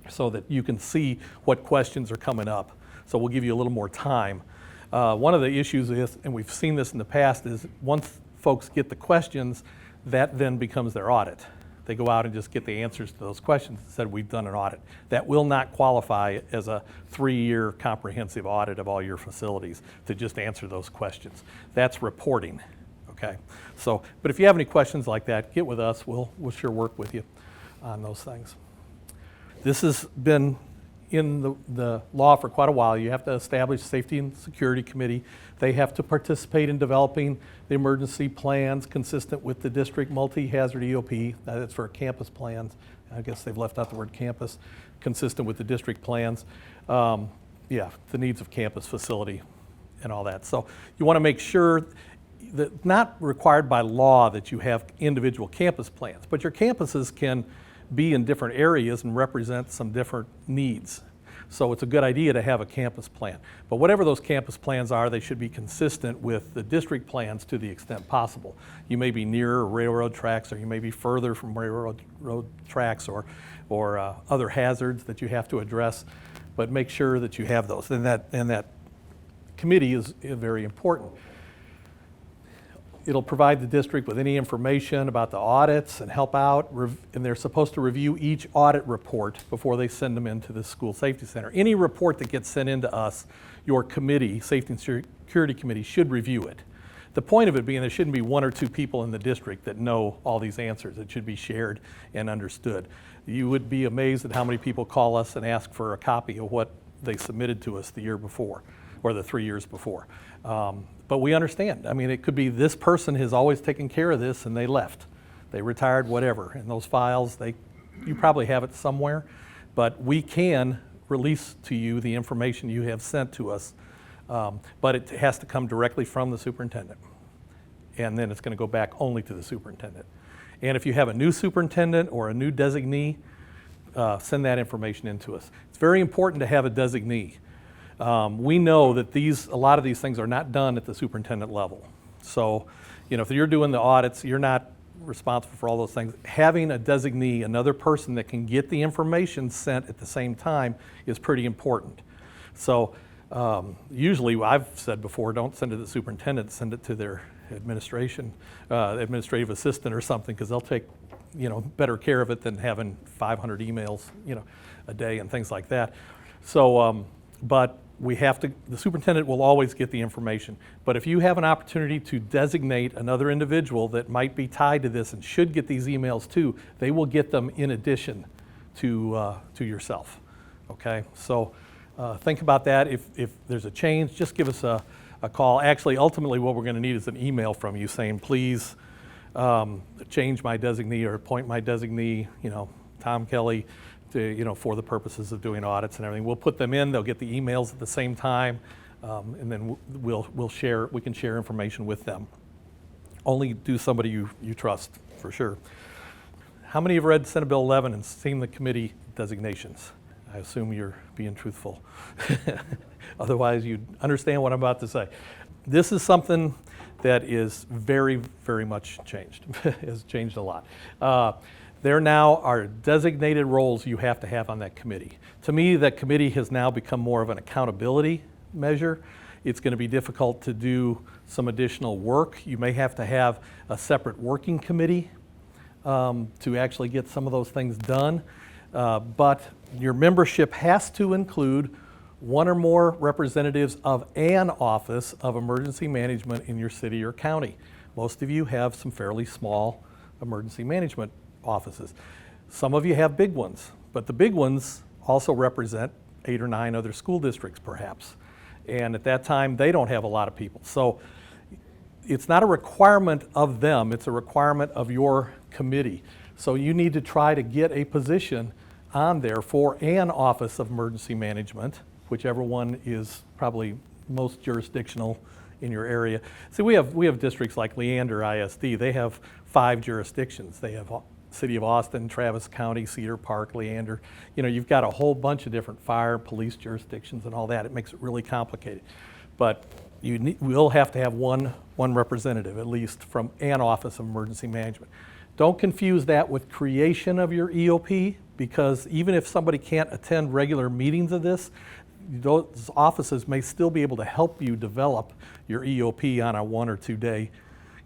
A: so that you can see what questions are coming up. So we'll give you a little more time. One of the issues is, and we've seen this in the past, is once folks get the questions, that then becomes their audit. They go out and just get the answers to those questions and said, we've done an audit. That will not qualify as a 3-year comprehensive audit of all your facilities to just answer those questions. That's reporting, okay? So, but if you have any questions like that, get with us. We'll sure work with you on those things. This has been in the law for quite a while. You have to establish a safety and security committee. They have to participate in developing the emergency plans consistent with the district multi-hazard EOP. That's for campus plans. I guess they've left out the word campus. Consistent with the district plans. The needs of campus facility and all that. So you want to make sure that, not required by law that you have individual campus plans, but your campuses can be in different areas and represent some different needs. So it's a good idea to have a campus plan. But whatever those campus plans are, they should be consistent with the district plans to the extent possible. You may be near railroad tracks, or you may be further from railroad tracks, or other hazards that you have to address, but make sure that you have those. And that committee is very important. It'll provide the district with any information about the audits and help out, and they're supposed to review each audit report before they send them into the school safety center. Any report that gets sent into us, your committee, Safety and Security Committee, should review it. The point of it being there shouldn't be 1 or 2 people in the district that know all these answers. It should be shared and understood. You would be amazed at how many people call us and ask for a copy of what they submitted to us the year before or the 3 years before. But we understand. I mean, it could be this person has always taken care of this and they left. They retired, whatever. And those files, you probably have it somewhere, but we can release to you the information you have sent to us, but it has to come directly from the superintendent. And then it's going to go back only to the superintendent. And if you have a new superintendent or a new designee, send that information in to us. It's very important to have a designee. We know that a lot of these things are not done at the superintendent level. So, if you're doing the audits, you're not responsible for all those things. Having a designee, another person that can get the information sent at the same time, is pretty important. So usually, I've said before, don't send it to the superintendent, send it to their administrative assistant or something, because they'll take better care of it than having 500 emails a day and things like that. So but the superintendent will always get the information. But if you have an opportunity to designate another individual that might be tied to this and should get these emails too, they will get them in addition to yourself. Okay, so think about that. If there's a change, just give us a call. Actually, ultimately, what we're going to need is an email from you saying, please change my designee or appoint my designee, Tom Kelly, to, for the purposes of doing audits and everything. We'll put them in. They'll get the emails at the same time, and then we can share information with them. Only do somebody you trust, for sure. How many have read Senate Bill 11 and seen the committee designations? I assume you're being truthful. Otherwise, you'd understand what I'm about to say. This is something that is very, very much changed. Has changed a lot. There now are designated roles you have to have on that committee. To me, that committee has now become more of an accountability measure. It's going to be difficult to do some additional work. You may have to have a separate working committee to actually get some of those things done. But your membership has to include one or more representatives of an office of emergency management in your city or county. Most of you have some fairly small emergency management offices. Some of you have big ones, but the big ones also represent 8 or 9 other school districts perhaps. And at that time, they don't have a lot of people. So it's not a requirement of them, it's a requirement of your committee. So you need to try to get a position on there for an office of emergency management, whichever one is probably most jurisdictional in your area. See, we have districts like Leander ISD. They have 5 jurisdictions. They have City of Austin, Travis County, Cedar Park, Leander. You've got a whole bunch of different fire, police jurisdictions and all that. It makes it really complicated. But you will have to have one representative, at least, from an office of emergency management. Don't confuse that with creation of your EOP, because even if somebody can't attend regular meetings of this, those offices may still be able to help you develop your EOP on a 1 or 2 day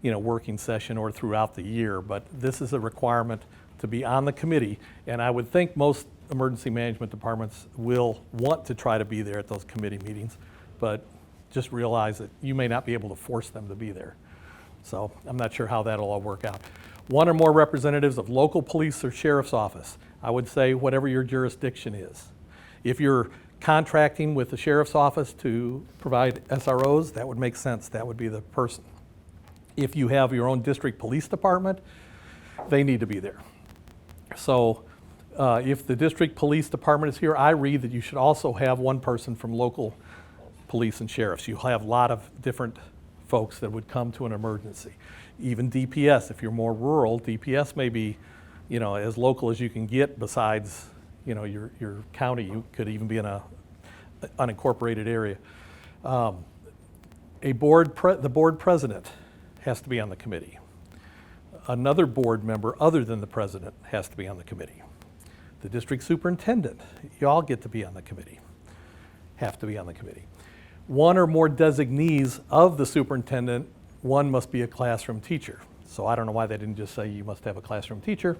A: working session or throughout the year. But this is a requirement to be on the committee, and I would think most emergency management departments will want to try to be there at those committee meetings, but just realize that you may not be able to force them to be there. So I'm not sure how that'll all work out. 1 or more representatives of local police or sheriff's office. I would say whatever your jurisdiction is. If you're contracting with the sheriff's office to provide SROs, that would make sense. That would be the person. If you have your own district police department, they need to be there. So if the district police department is here, I read that you should also have 1 person from local police and sheriffs. You'll have a lot of different folks that would come to an emergency. Even DPS, if you're more rural, DPS may be as local as you can get besides your county. You could even be in a unincorporated area. The board president has to be on the committee. Another board member other than the president has to be on the committee. The district superintendent, you all get to be on the committee, have to be on the committee. 1 or more designees of the superintendent, 1 must be a classroom teacher. So I don't know why they didn't just say you must have a classroom teacher.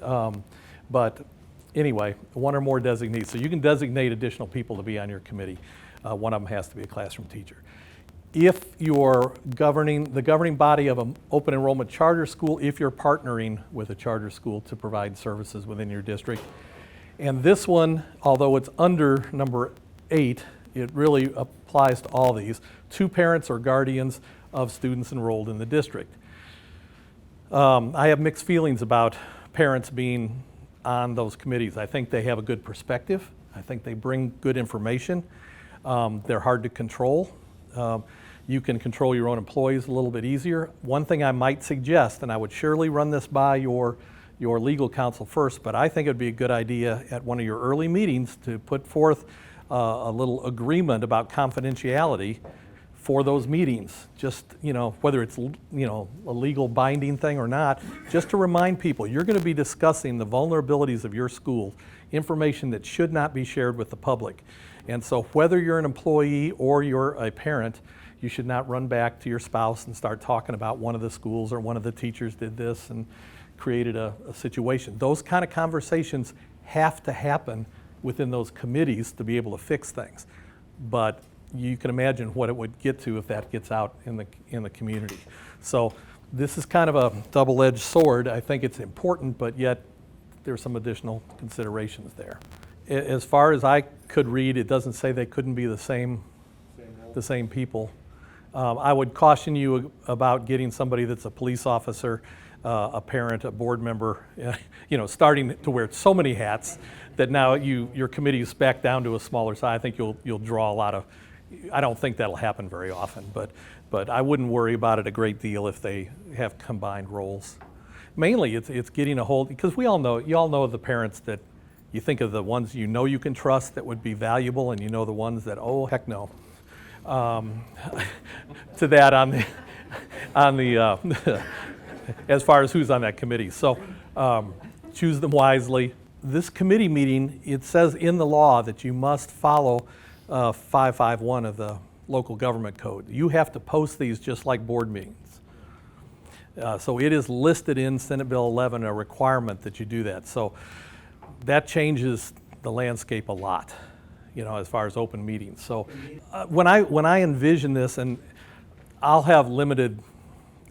A: But anyway, 1 or more designees. So you can designate additional people to be on your committee. 1 of them has to be a classroom teacher. If you're the governing body of an open enrollment charter school, if you're partnering with a charter school to provide services within your district. And this one, although it's under number 8, it really applies to all these. 2 parents or guardians of students enrolled in the district. I have mixed feelings about parents being on those committees. I think they have a good perspective. I think they bring good information. They're hard to control. You can control your own employees a little bit easier. One thing I might suggest, and I would surely run this by your your legal counsel first, but I think it'd be a good idea at one of your early meetings to put forth a little agreement about confidentiality for those meetings. Just, whether it's, a legal binding thing or not, just to remind people, you're going to be discussing the vulnerabilities of your school, information that should not be shared with the public. And so whether you're an employee or you're a parent, you should not run back to your spouse and start talking about one of the schools or one of the teachers did this and created a situation. Those kind of conversations have to happen within those committees to be able to fix things. But you can imagine what it would get to if that gets out in the community. So this is kind of a double-edged sword. I think it's important, but yet there's some additional considerations there. As far as I could read, it doesn't say they couldn't be the same people. I would caution you about getting somebody that's a police officer, a parent, a board member, starting to wear so many hats that now your committee is back down to a smaller size. I think you'll draw a lot of. I don't think that'll happen very often, but I wouldn't worry about it a great deal if they have combined roles. Mainly, it's getting a hold, because you all know the parents that you think of the ones you can trust that would be valuable, and the ones that, oh heck no. To that on the as far as who's on that committee. So choose them wisely. This committee meeting, it says in the law that you must follow 551 of the local government code. You have to post these just like board meetings. So it is listed in Senate Bill 11, a requirement that you do that. So that changes the landscape a lot, as far as open meetings. So when I envision this, and I'll have limited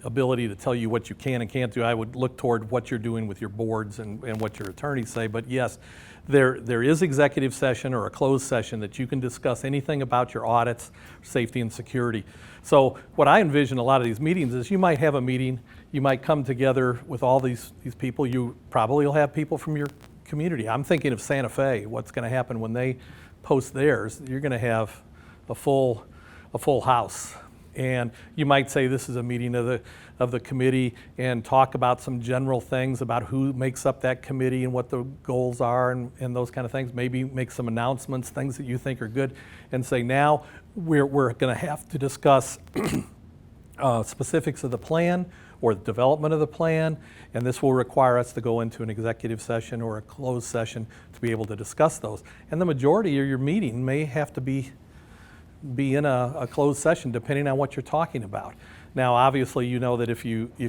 A: ability to tell you what you can and can't do, I would look toward what you're doing with your boards and what your attorneys say. But yes, there is executive session or a closed session that you can discuss anything about your audits, safety and security. So what I envision a lot of these meetings is you might have a meeting, you might come together with all these people. You probably will have people from your community. I'm thinking of Santa Fe. What's going to happen when they post theirs? You're going to have a full house. And you might say this is a meeting of the committee and talk about some general things about who makes up that committee and what the goals are and those kind of things. Maybe make some announcements, things that you think are good, and say now we're going to have to discuss specifics of the plan or the development of the plan, and this will require us to go into an executive session or a closed session to be able to discuss those. And the majority of your meeting may have to be in a closed session depending on what you're talking about. Now obviously that if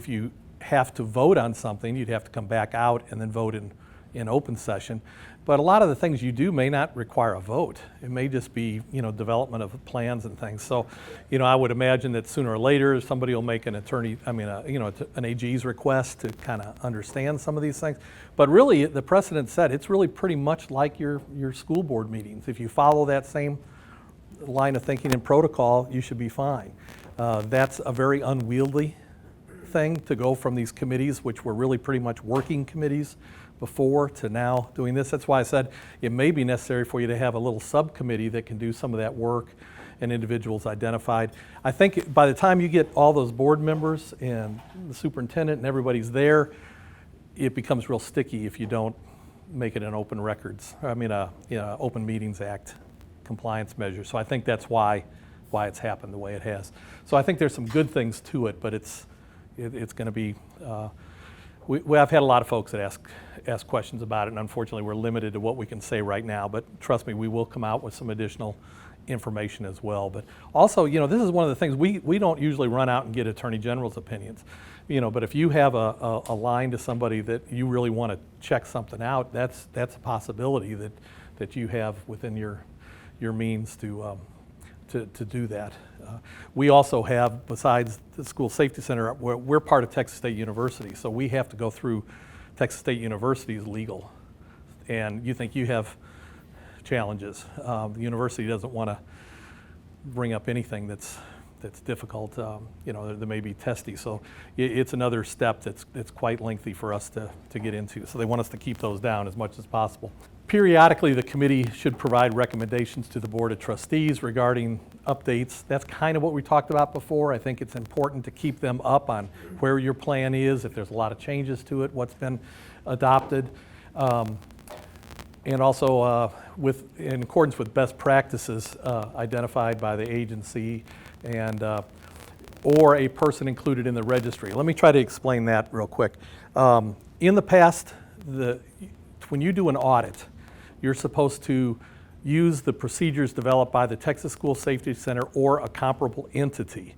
A: you have to vote on something, you'd have to come back out and then vote in open session. But a lot of the things you do may not require a vote. It may just be development of plans and things. So I would imagine that sooner or later somebody will make an AG's request to kind of understand some of these things. But really the precedent set, it's really pretty much like your school board meetings. If you follow that same line of thinking and protocol, you should be fine. That's a very unwieldy thing to go from these committees, which were really pretty much working committees before, to now doing this. That's why I said it may be necessary for you to have a little subcommittee that can do some of that work and individuals identified. I think by the time you get all those board members and the superintendent and everybody's there, it becomes real sticky if you don't make it an open records, Open Meetings Act compliance measure. So I think that's why it's happened the way it has. So I think there's some good things to it, but it's going to be. I've had a lot of folks that ask questions about it, and unfortunately we're limited to what we can say right now. But trust me, we will come out with some additional information as well. But also, this is one of the things we don't usually run out and get Attorney General's opinions. But if you have a line to somebody that you really want to check something out, that's a possibility that you have within your means to do that. We also have, besides the School Safety Center, we're part of Texas State University, so we have to go through Texas State University's legal. And you think you have challenges. The university doesn't want to bring up anything that's difficult, that may be testy. So it's another step that's quite lengthy for us to get into. So they want us to keep those down as much as possible. Periodically, the committee should provide recommendations to the Board of Trustees regarding updates. That's kind of what we talked about before. I think it's important to keep them up on where your plan is, if there's a lot of changes to it, what's been adopted. And also in accordance with best practices identified by the agency and or a person included in the registry. Let me try to explain that real quick. In the past, when you do an audit, you're supposed to use the procedures developed by the Texas School Safety Center or a comparable entity.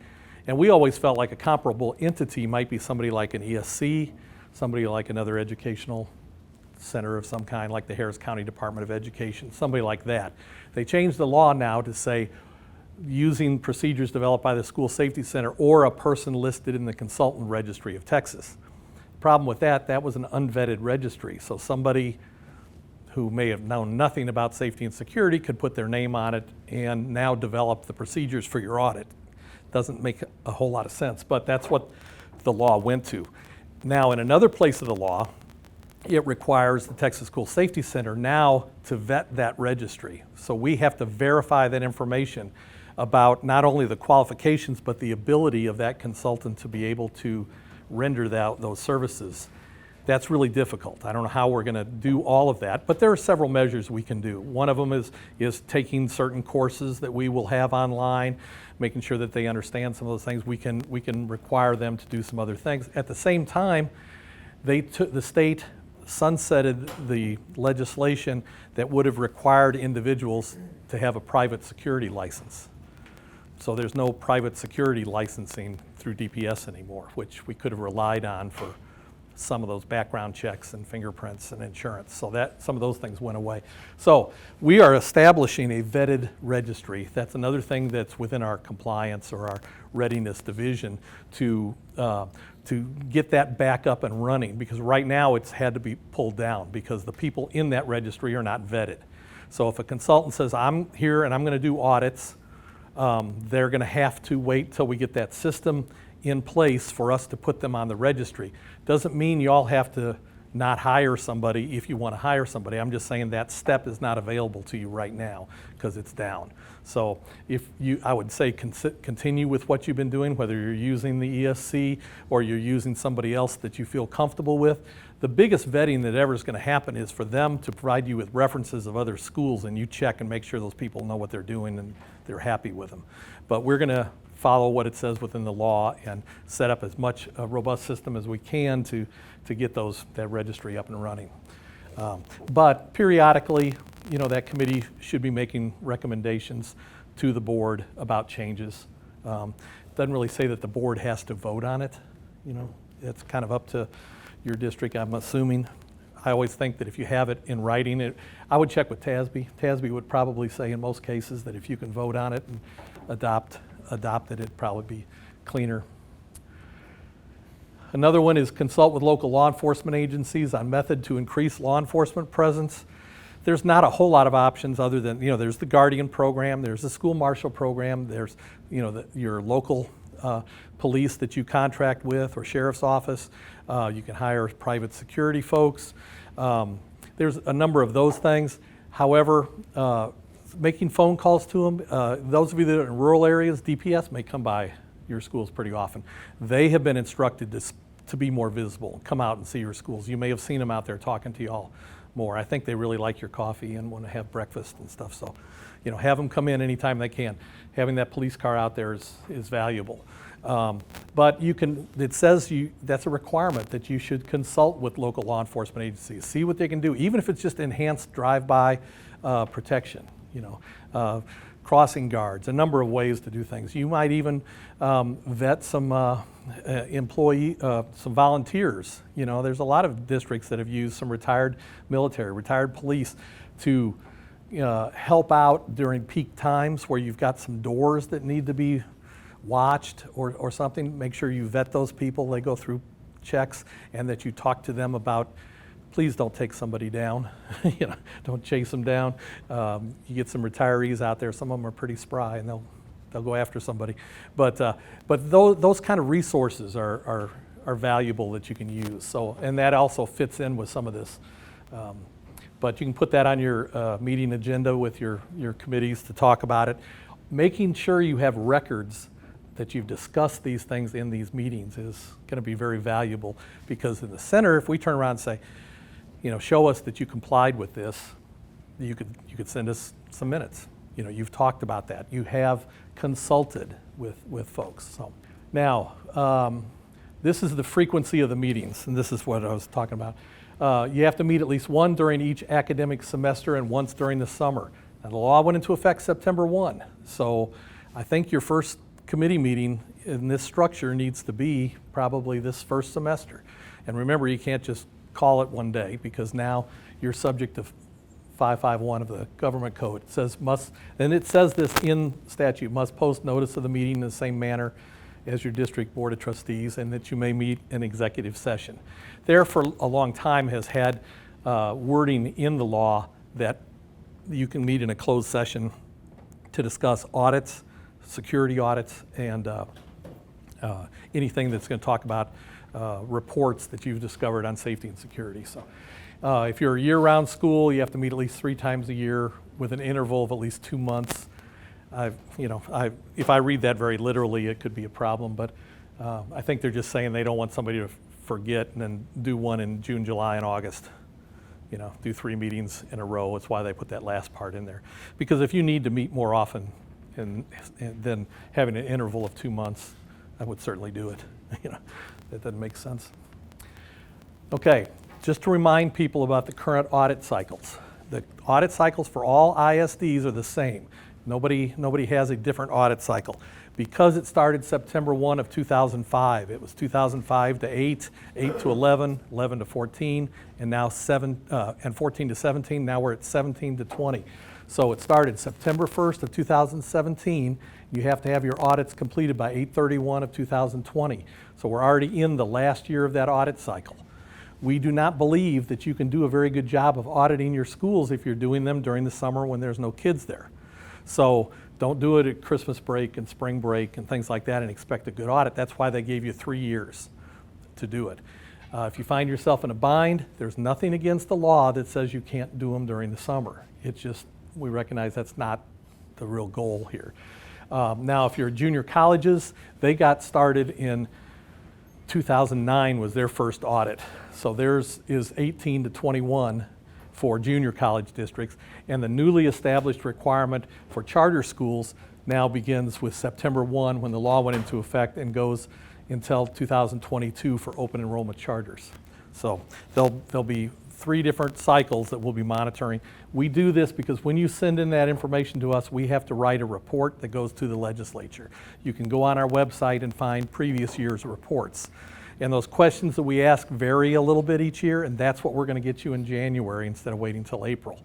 A: And we always felt like a comparable entity might be somebody like an ESC, somebody like another educational center of some kind, like the Harris County Department of Education, somebody like that. They changed the law now to say using procedures developed by the School Safety Center or a person listed in the Consultant Registry of Texas. The problem with that was an unvetted registry. So somebody who may have known nothing about safety and security could put their name on it and now develop the procedures for your audit. Doesn't make a whole lot of sense, but that's what the law went to. Now, in another place of the law, it requires the Texas School Safety Center now to vet that registry. So we have to verify that information about not only the qualifications, but the ability of that consultant to be able to render those services. That's really difficult. I don't know how we're going to do all of that, but there are several measures we can do. One of them is taking certain courses that we will have online, making sure that they understand some of those things. We can require them to do some other things. At the same time, the state sunsetted the legislation that would have required individuals to have a private security license. So there's no private security licensing through DPS anymore, which we could have relied on for some of those background checks and fingerprints and insurance. So that some of those things went away. So we are establishing a vetted registry. That's another thing that's within our compliance or our readiness division to get that back up and running, because right now it's had to be pulled down because the people in that registry are not vetted. So if a consultant says, I'm here and I'm going to do audits, they're going to have to wait till we get that system in place for us to put them on the registry. Doesn't mean you all have to not hire somebody if you want to hire somebody. I'm just saying that step is not available to you right now because it's down. So I would say continue with what you've been doing, whether you're using the ESC or you're using somebody else that you feel comfortable with. The biggest vetting that ever is going to happen is for them to provide you with references of other schools, and you check and make sure those people know what they're doing and they're happy with them. But we're going to follow what it says within the law and set up as much a robust system as we can to get that registry up and running. But periodically, that committee should be making recommendations to the board about changes. Doesn't really say that the board has to vote on it. It's kind of up to your district, I'm assuming. I always think that if you have it in writing, I would check with TASB. TASB would probably say in most cases that if you can vote on it and adopt it, it'd probably be cleaner. Another one is consult with local law enforcement agencies on method to increase law enforcement presence. There's not a whole lot of options other than, there's the Guardian program, there's the School Marshal program, there's, your local police that you contract with or sheriff's office. You can hire private security folks. There's a number of those things. However, making phone calls to them, those of you that are in rural areas, DPS may come by your schools pretty often. They have been instructed to be more visible, come out and see your schools. You may have seen them out there talking to you all more. I think they really like your coffee and want to have breakfast and stuff. So, have them come in anytime they can. Having that police car out there is valuable. But it says that's a requirement that you should consult with local law enforcement agencies, see what they can do, even if it's just enhanced drive-by protection, crossing guards, a number of ways to do things. You might even vet some some volunteers. There's a lot of districts that have used some retired military, retired police to help out during peak times where you've got some doors that need to be watched or something. Make sure you vet those people. They go through checks, and that you talk to them about, please don't take somebody down. Don't chase them down. You get some retirees out there. Some of them are pretty spry, and they'll go after somebody. But those kind of resources are valuable that you can use. So, and that also fits in with some of this but you can put that on your meeting agenda with your committees to talk about it. Making sure you have records that you've discussed these things in these meetings is going to be very valuable, because in the center, if we turn around and say, show us that you complied with this, you could send us some minutes. You've talked about that. You have consulted with folks. So now, this is the frequency of the meetings, and this is what I was talking about. You have to meet at least one during each academic semester and once during the summer. Now, the law went into effect September 1, so I think your first committee meeting in this structure needs to be probably this first semester. And remember, you can't just call it one day, because now you're subject to 551 of the government code. It says and it says this in statute, must post notice of the meeting in the same manner as your district board of trustees, and that you may meet in executive session. There for a long time has had wording in the law that you can meet in a closed session to discuss audits, security audits, and anything that's going to talk about reports that you've discovered on safety and security. So if you're a year-round school, you have to meet at least 3 times a year with an interval of at least 2 months. If I read that very literally, it could be a problem, but I think they're just saying they don't want somebody to forget and then do one in June, July, and August. Do 3 meetings in a row. That's why they put that last part in there. Because if you need to meet more often and then having an interval of 2 months, I would certainly do it. That doesn't make sense. Okay, just to remind people about the current audit cycles. The audit cycles for all ISDs are the same. Nobody has a different audit cycle. Because it started September 1 of 2005, it was 2005 to 8, 8 to 11, 11 to 14, and now 14 to 17. Now we're at 17 to 20. So it started September 1st of 2017. You have to have your audits completed by 8/31 of 2020. So we're already in the last year of that audit cycle. We do not believe that you can do a very good job of auditing your schools if you're doing them during the summer when there's no kids there. So don't do it at Christmas break and spring break and things like that and expect a good audit. That's why they gave you 3 years to do it. If you find yourself in a bind, there's nothing against the law that says you can't do them during the summer. It's just, we recognize that's not the real goal here. Now, if you're junior colleges, they got started in 2009 was their first audit. So theirs is 18 to 21 for junior college districts, and the newly established requirement for charter schools now begins with September 1 when the law went into effect and goes until 2022 for open enrollment charters. So there'll be 3 different cycles that we'll be monitoring. We do this because when you send in that information to us, we have to write a report that goes to the legislature. You can go on our website and find previous year's reports. And those questions that we ask vary a little bit each year, and that's what we're going to get you in January instead of waiting until April.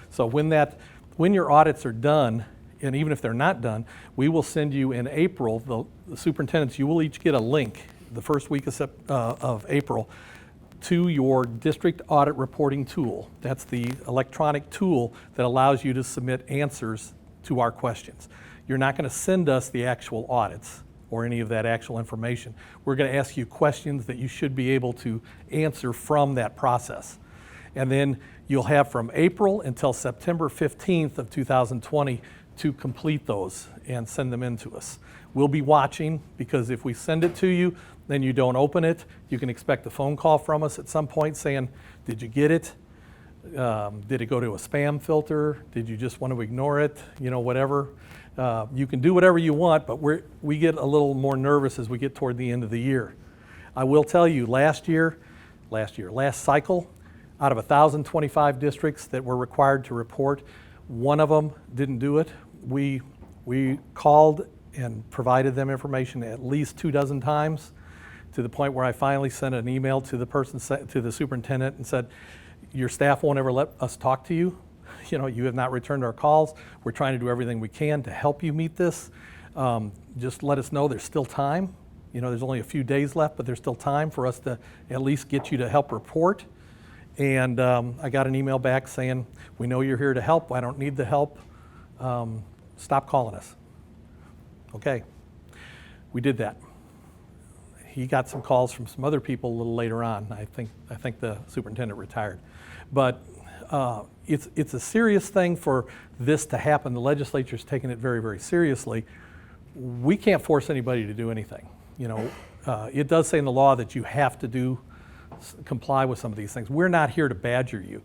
A: So when your audits are done, and even if they're not done, we will send you in April, the superintendents, you will each get a link the first week of April to your district audit reporting tool. That's the electronic tool that allows you to submit answers to our questions. You're not going to send us the actual audits or any of that actual information. We're going to ask you questions that you should be able to answer from that process. And then you'll have from April until September 15th of 2020 to complete those and send them in to us. We'll be watching, because if we send it to you, then you don't open it, you can expect a phone call from us at some point saying, did you get it? Did it go to a spam filter? Did you just want to ignore it? Whatever. You can do whatever you want, but we get a little more nervous as we get toward the end of the year. I will tell you, last cycle, out of 1,025 districts that were required to report, one of them didn't do it. We called and provided them information at least 24 times, to the point where I finally sent an email to the superintendent and said, your staff won't ever let us talk to you. You have not returned our calls. We're trying to do everything we can to help you meet this. Just let us know there's still time. There's only a few days left, but there's still time for us to at least get you to help report. And I got an email back saying, we know you're here to help. I don't need the help. Stop calling us. Okay, we did that. He got some calls from some other people a little later on. I think the superintendent retired. But it's a serious thing for this to happen. The legislature's taken it very, very seriously. We can't force anybody to do anything. It does say in the law that you have to comply with some of these things. We're not here to badger you.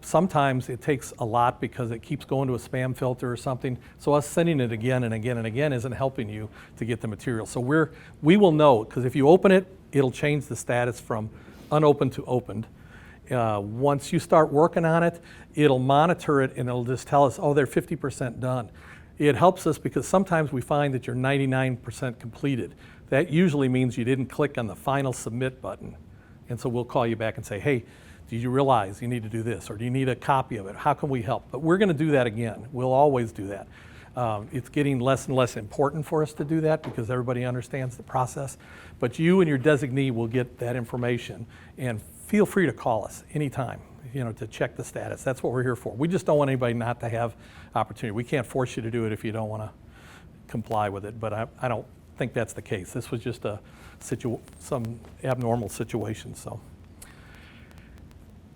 A: Sometimes it takes a lot because it keeps going to a spam filter or something. So us sending it again and again and again isn't helping you to get the material. So we will know, because if you open it, it'll change the status from unopened to opened. Once you start working on it, it'll monitor it and it'll just tell us, oh, they're 50% done. It helps us because sometimes we find that you're 99% completed. That usually means you didn't click on the final submit button. And so we'll call you back and say, hey, did you realize you need to do this? Or do you need a copy of it? How can we help? But we're going to do that again. We'll always do that. It's getting less and less important for us to do that because everybody understands the process. But you and your designee will get that information. And feel free to call us anytime, to check the status. That's what we're here for. We just don't want anybody not to have opportunity. We can't force you to do it if you don't want to comply with it. But I don't think that's the case. This was just some abnormal situation. So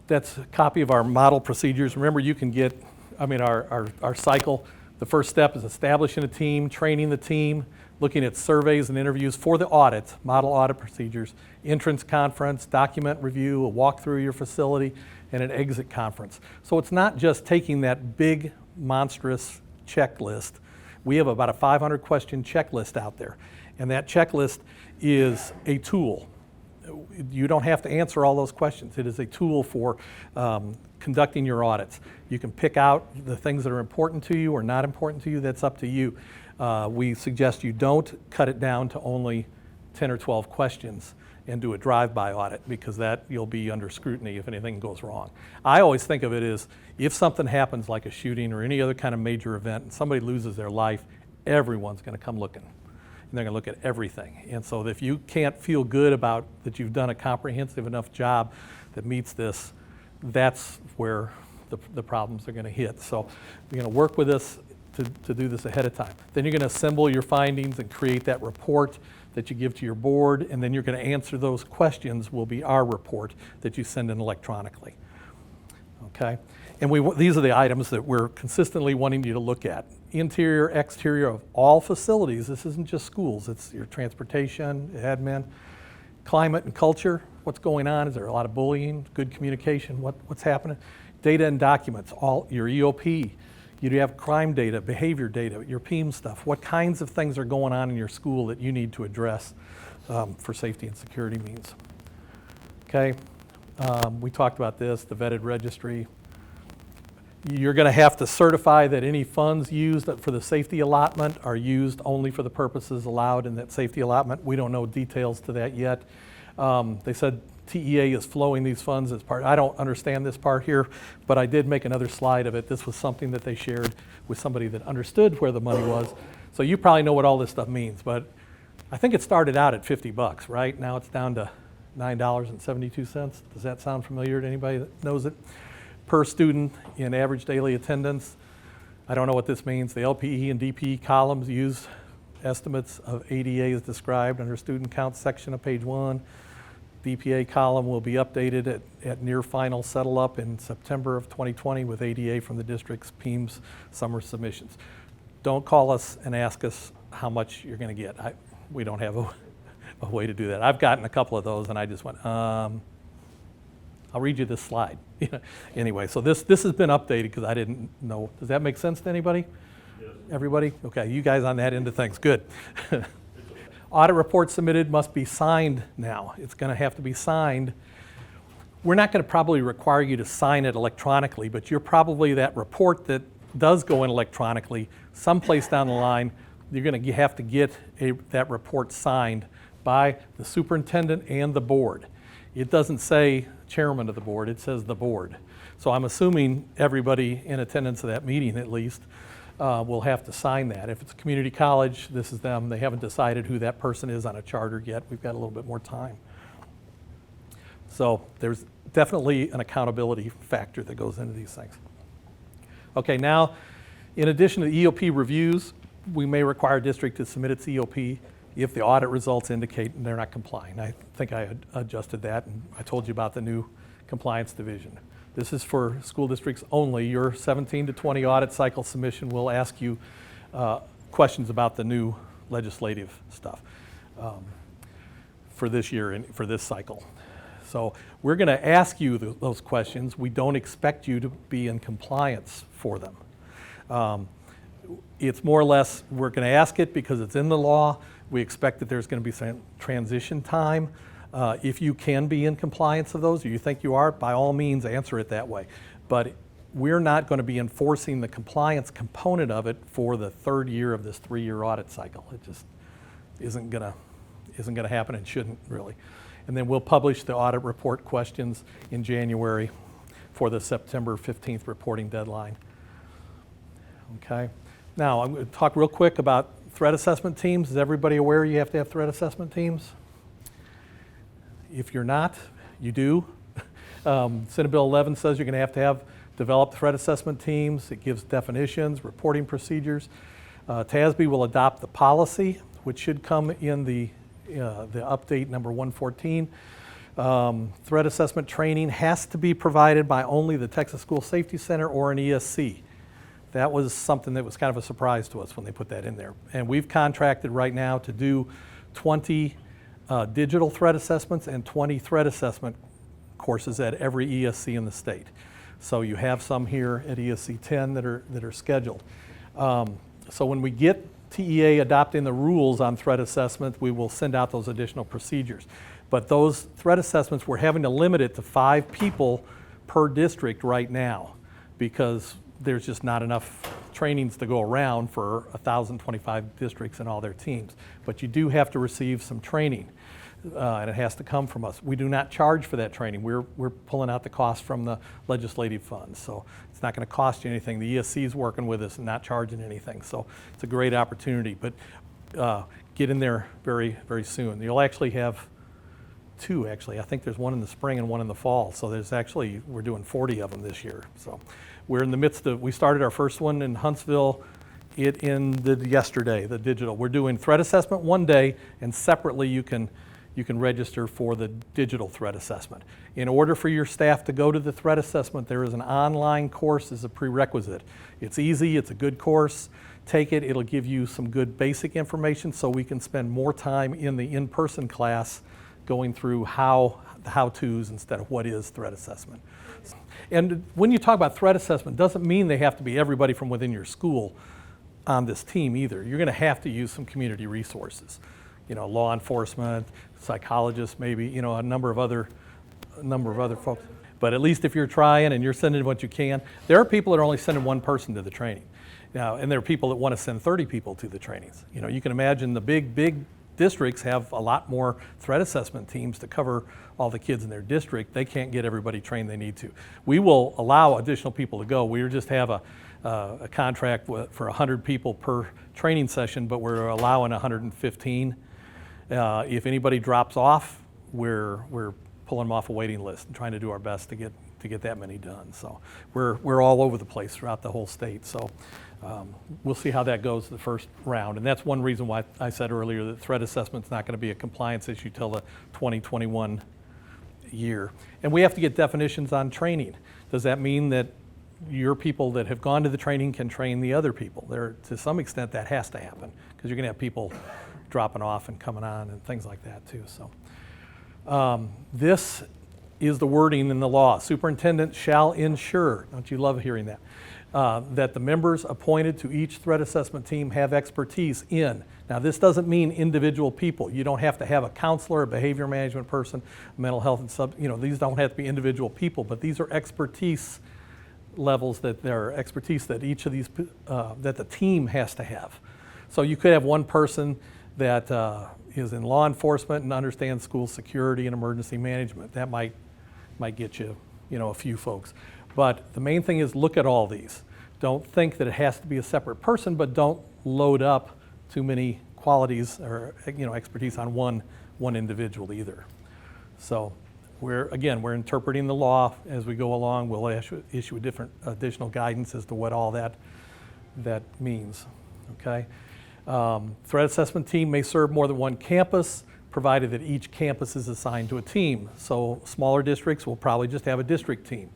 A: that's a copy of our model procedures. Remember, you can get, our cycle. The first step is establishing a team, training the team, looking at surveys and interviews for the audit, model audit procedures, entrance conference, document review, a walk through your facility, and an exit conference. So it's not just taking that big, monstrous checklist. We have about a 500 question checklist out there. And that checklist is a tool. You don't have to answer all those questions. It is a tool for conducting your audits. You can pick out the things that are important to you or not important to you. That's up to you. We suggest you don't cut it down to only 10 or 12 questions and do a drive-by audit, because that you'll be under scrutiny if anything goes wrong. I always think of it as if something happens like a shooting or any other kind of major event and somebody loses their life, everyone's going to come looking. And they're going to look at everything. And so if you can't feel good about that you've done a comprehensive enough job that meets this, that's where the problems are going to hit. So you're going to work with us to do this ahead of time. Then you're going to assemble your findings and create that report that you give to your board, and then you're going to answer those questions will be our report that you send in electronically. Okay? And these are the items that we're consistently wanting you to look at. Interior, exterior of all facilities. This isn't just schools. It's your transportation, admin, climate and culture. What's going on? Is there a lot of bullying? Good communication? What's happening? Data and documents. All your EOP. You have crime data, behavior data, your PEEM stuff. What kinds of things are going on in your school that you need to address for safety and security means? Okay. We talked about this, the vetted registry. You're going to have to certify that any funds used for the safety allotment are used only for the purposes allowed in that safety allotment. We don't know details to that yet. They said TEA is flowing these funds as part. I don't understand this part here, but I did make another slide of it. This was something that they shared with somebody that understood where the money was. So you probably know what all this stuff means, but I think it started out at $50, right? Now it's down to $9.72. Does that sound familiar to anybody that knows it? Per student in average daily attendance. I don't know what this means. The LPE and DPE columns use estimates of ADA as described under student count section of page 1. DPA column will be updated at near final settle up in September of 2020 with ADA from the district's PEEMS summer submissions. Don't call us and ask us how much you're going to get. We don't have a way to do that. I've gotten a couple of those and I just went, I'll read you this slide. Anyway, so this has been updated because I didn't know. Does that make sense to anybody? Yes. Everybody? Okay, you guys on that end of things, good. Audit report submitted must be signed now. It's going to have to be signed. We're not going to probably require you to sign it electronically, but you're probably that report that does go in electronically, someplace down the line, you're going to have to get that report signed by the superintendent and the board. It doesn't say chairman of the board, it says the board. So I'm assuming everybody in attendance at that meeting at least will have to sign that. If it's a community college, this is them. They haven't decided who that person is on a charter yet. We've got a little bit more time. So there's definitely an accountability factor that goes into these things. Okay, now, in addition to the EOP reviews, we may require a district to submit its EOP if the audit results indicate they're not complying. I think I adjusted that, and I told you about the new compliance division. This is for school districts only. Your 17 to 20 audit cycle submission will ask you questions about the new legislative stuff for this year and for this cycle. So we're going to ask you those questions. We don't expect you to be in compliance for them. It's more or less, we're going to ask it because it's in the law. We expect that there's going to be some transition time. If you can be in compliance of those, or you think you are, by all means answer it that way. But we're not going to be enforcing the compliance component of it for the third year of this 3-year audit cycle. It just isn't going to happen and shouldn't really. And then we'll publish the audit report questions in January for the September 15th reporting deadline. Okay. Now I'm going to talk real quick about threat assessment teams. Is everybody aware you have to have threat assessment teams? If you're not, you do. Senate Bill 11 says you're going to have developed threat assessment teams. It gives definitions, reporting procedures. TASB will adopt the policy, which should come in the update number 114. Threat assessment training has to be provided by only the Texas School Safety Center or an ESC. That was something that was kind of a surprise to us when they put that in there. And we've contracted right now to do 20 digital threat assessments and 20 threat assessment courses at every ESC in the state. So you have some here at ESC 10 that are scheduled. So when we get TEA adopting the rules on threat assessment, we will send out those additional procedures. But those threat assessments, we're having to limit it to 5 people per district right now because there's just not enough trainings to go around for 1,025 districts and all their teams. But you do have to receive some training, and it has to come from us. We do not charge for that training. We're pulling out the cost from the legislative funds, so it's not going to cost you anything. The ESC is working with us and not charging anything, so it's a great opportunity. But get in there very, very soon. You'll actually have 2, actually. I think there's one in the spring and one in the fall, so we're doing 40 of them this year. So we're in the midst of, we started our first one in Huntsville. It ended yesterday, the digital. We're doing threat assessment one day, and separately you can register for the digital threat assessment. In order for your staff to go to the threat assessment, there is an online course as a prerequisite. It's easy, it's a good course. Take it, it'll give you some good basic information so we can spend more time in the in-person class going through the how-tos instead of what is threat assessment. And when you talk about threat assessment, doesn't mean they have to be everybody from within your school on this team either. You're going to have to use some community resources. Law enforcement, psychologists, maybe, a number of other folks. But at least if you're trying and you're sending what you can, there are people that are only sending 1 person to the training. Now, and there are people that want to send 30 people to the trainings. You can imagine the big districts have a lot more threat assessment teams to cover all the kids in their district. They can't get everybody trained they need to. We will allow additional people to go. We just have a contract for 100 people per training session, but we're allowing 115. If anybody drops off, we're pulling them off a waiting list and trying to do our best to get that many done. So we're all over the place throughout the whole state. So we'll see how that goes the first round. And that's one reason why I said earlier that threat assessment's not going to be a compliance issue till the 2021 year. And we have to get definitions on training. Does that mean that your people that have gone to the training can train the other people? To some extent that has to happen because you're going to have people dropping off and coming on and things like that too. So this is the wording in the law. Superintendent shall ensure, don't you love hearing that, that the members appointed to each threat assessment team have expertise in. Now this doesn't mean individual people. You don't have to have a counselor, a behavior management person, mental health and these don't have to be individual people, but these are expertise levels that each of these, that the team has to have. So you could have one person that is in law enforcement and understands school security and emergency management. That might get you, a few folks. But the main thing is look at all these. Don't think that it has to be a separate person, but don't load up too many qualities or expertise on one individual either. So we're interpreting the law as we go along. We'll issue additional guidance as to what all that means. Okay. Threat assessment team may serve more than one campus, provided that each campus is assigned to a team. So smaller districts will probably just have a district team.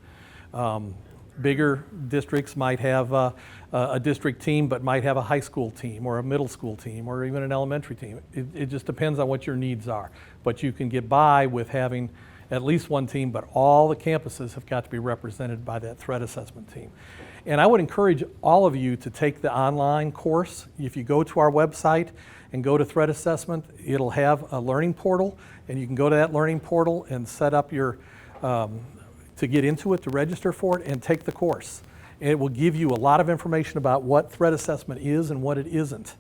A: Bigger districts might have a district team, but might have a high school team or a middle school team or even an elementary team. It just depends on what your needs are. But you can get by with having at least one team, but all the campuses have got to be represented by that threat assessment team. And I would encourage all of you to take the online course. If you go to our website and go to threat assessment, it'll have a learning portal, and you can go to that learning portal and set up your to get into it, to register for it, and take the course. And it will give you a lot of information about what threat assessment is and what it isn't.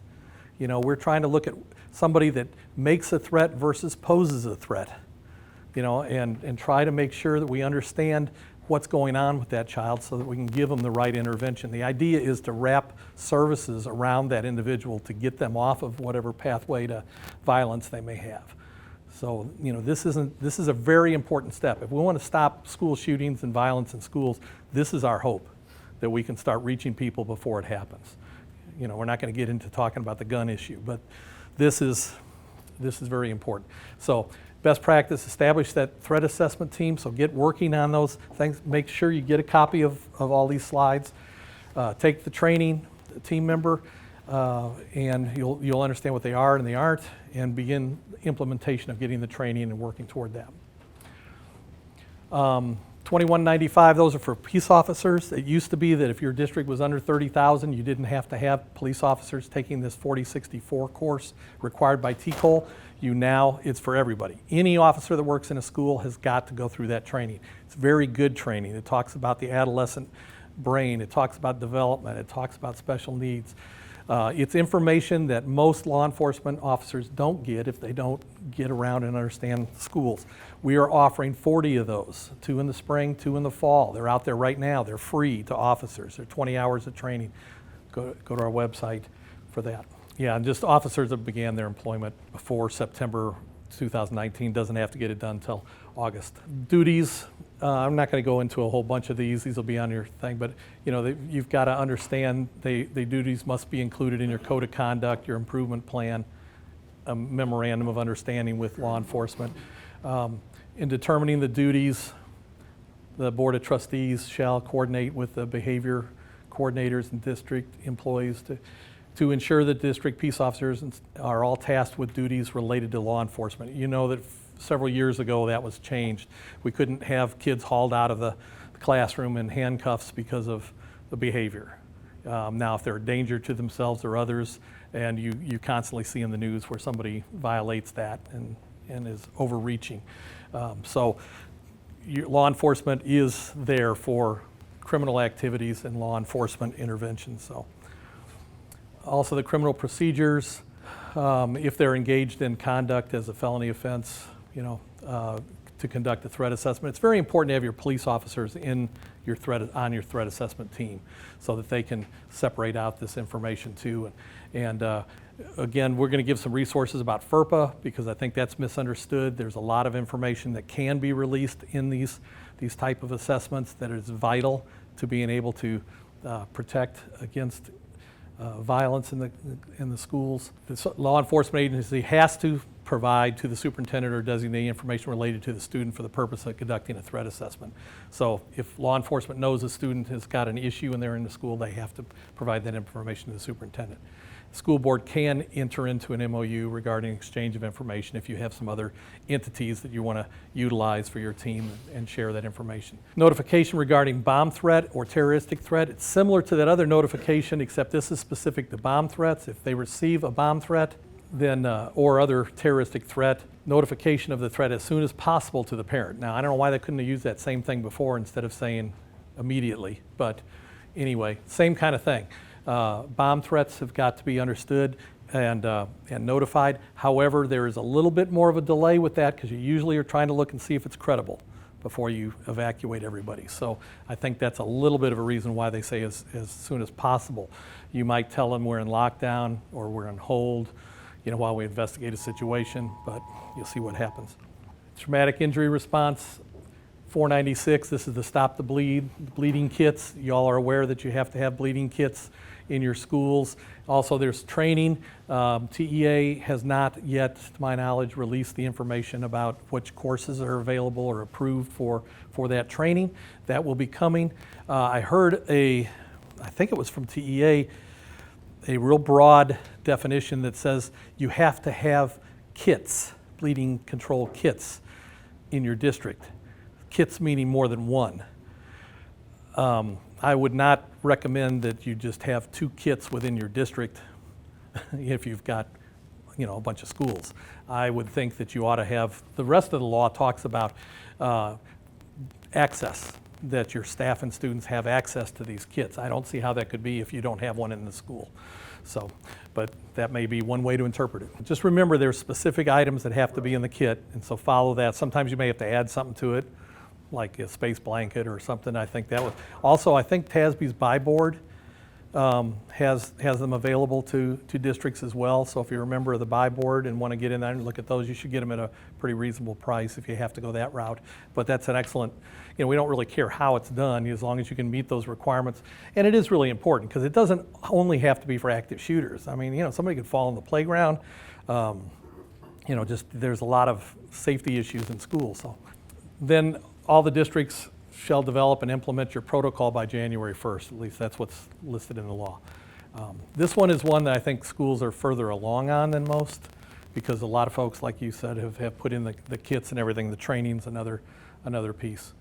A: You know, we're trying to look at somebody that makes a threat versus poses a threat, you know, and try to make sure that we understand what's going on with that child so that we can give them the right intervention. The idea is to wrap services around that individual to get them off of whatever pathway to violence they may have. So, you know, this is a very important step. If we want to stop school shootings and violence in schools, this is our hope, that we can start reaching people before it happens. You know, we're not going to get into talking about the gun issue, but this is very important. So, best practice, establish that threat assessment team, so get working on those things. Make sure you get a copy of all these slides. Take the training, the team member, and you'll understand what they are and they aren't, and begin implementation of getting the training and working toward that. 2195, those are for peace officers. It used to be that if your district was under 30,000, you didn't have to have police officers taking this 4064 course required by TCOL. Now it's for everybody. Any officer that works in a school has got to go through that training. It's very good training. It talks about the adolescent brain. It talks about development. It talks about special needs. It's information that most law enforcement officers don't get if they don't get around and understand schools. We are offering 40 of those, 2 in the spring, 2 in the fall. They're out there right now. They're free to officers. They're 20 hours of training. Go to our website for that. Yeah, and just officers that began their employment before September 2019 doesn't have to get it done until August. Duties, I'm not going to go into a whole bunch of these. These will be on your thing, but you know, you've got to understand the duties must be included in your code of conduct, your improvement plan, a memorandum of understanding with law enforcement. In determining the duties, the Board of Trustees shall coordinate with the behavior coordinators and district employees to ensure that district peace officers are all tasked with duties related to law enforcement. You know that several years ago that was changed. We couldn't have kids hauled out of the classroom in handcuffs because of the behavior. Now if they're a danger to themselves or others, and you constantly see in the news where somebody violates that and is overreaching. So law enforcement is there for criminal activities and law enforcement intervention. So. Also the criminal procedures, if they're engaged in conduct as a felony offense, you know, to conduct a threat assessment. It's very important to have your police officers on your threat assessment team so that they can separate out this information too. And again, we're going to give some resources about FERPA because I think that's misunderstood. There's a lot of information that can be released in these type of assessments that is vital to being able to protect against violence in the schools. The law enforcement agency has to provide to the superintendent or designee information related to the student for the purpose of conducting a threat assessment. So if law enforcement knows a student has got an issue and they're in the school, they have to provide that information to the superintendent. The school board can enter into an MOU regarding exchange of information if you have some other entities that you want to utilize for your team and share that information. Notification regarding bomb threat or terroristic threat. It's similar to that other notification, except this is specific to bomb threats. If they receive a bomb threat, then or other terroristic threat, notification of the threat as soon as possible to the parent. Now, I don't know why they couldn't have used that same thing before instead of saying immediately, but anyway, same kind of thing. Bomb threats have got to be understood and notified. However, there is a little bit more of a delay with that because you usually are trying to look and see if it's credible before you evacuate everybody. So I think that's a little bit of a reason why they say as soon as possible. You might tell them we're in lockdown or we're on hold, you know, while we investigate a situation, but you'll see what happens. Traumatic injury response, 496, this is the Stop the Bleed, bleeding kits. You all are aware that you have to have bleeding kits in your schools. Also, there's training. TEA has not yet, to my knowledge, released the information about which courses are available or approved for that training. That will be coming. I heard I think it was from TEA, a real broad definition that says you have to have kits, bleeding control kits, in your district. Kits meaning more than one. I would not recommend that you just have 2 kits within your district if you've got, a bunch of schools. I would think that you ought to have, the rest of the law talks about access, that your staff and students have access to these kits. I don't see how that could be if you don't have one in the school. So, but that may be one way to interpret it. Just remember there's specific items that have to be in the kit, and so follow that. Sometimes you may have to add something to it, like a space blanket or something. I think that was, also I think TASB's buy board has them available to districts as well. So if you're a member of the buy board and want to get in there and look at those, you should get them at a pretty reasonable price if you have to go that route. But that's an excellent, we don't really care how it's done as long as you can meet those requirements. And it is really important because it doesn't only have to be for active shooters. I mean, somebody could fall on the playground. Just there's a lot of safety issues in schools. So then all the districts shall develop and implement your protocol by January 1st. At least that's what's listed in the law. This one is one that I think schools are further along on than most, because a lot of folks, like you said, have put in the kits and everything. The training's another piece.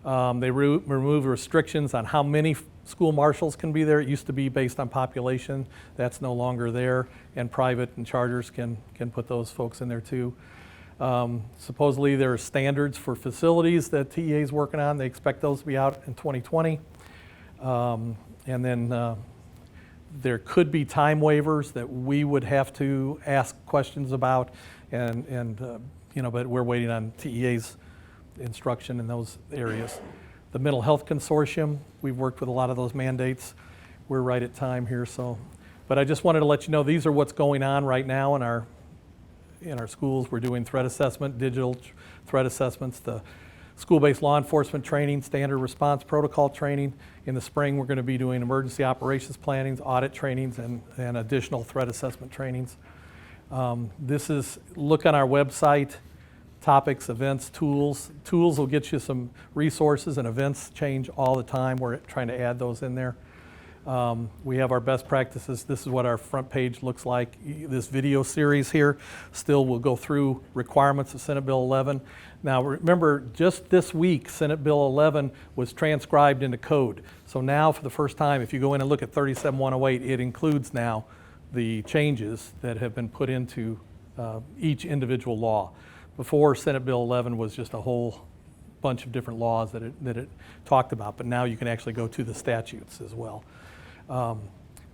A: They remove restrictions on how many school marshals can be there. It used to be based on population. That's no longer there, and private and charters can put those folks in there too. Supposedly there are standards for facilities that TEA is working on. They expect those to be out in 2020. And then there could be time waivers that we would have to ask questions about, but we're waiting on TEA's instruction in those areas. The Mental Health Consortium, we've worked with a lot of those mandates. We're right at time here, but I just wanted to let you know these are what's going on right now in our schools. We're doing threat assessment, digital threat assessments, the school-based law enforcement training, standard response protocol training. In the spring, we're going to be doing emergency operations plannings, audit trainings, and additional threat assessment trainings. Look on our website, topics, events, tools. Tools will get you some resources, and events change all the time. We're trying to add those in there. We have our best practices. This is what our front page looks like. This video series here still will go through requirements of Senate Bill 11. Now remember, just this week, Senate Bill 11 was transcribed into code. So now for the first time, if you go in and look at 37108, it includes now the changes that have been put into each individual law. Before, Senate Bill 11 was just a whole bunch of different laws that it talked about, but now you can actually go to the statutes as well.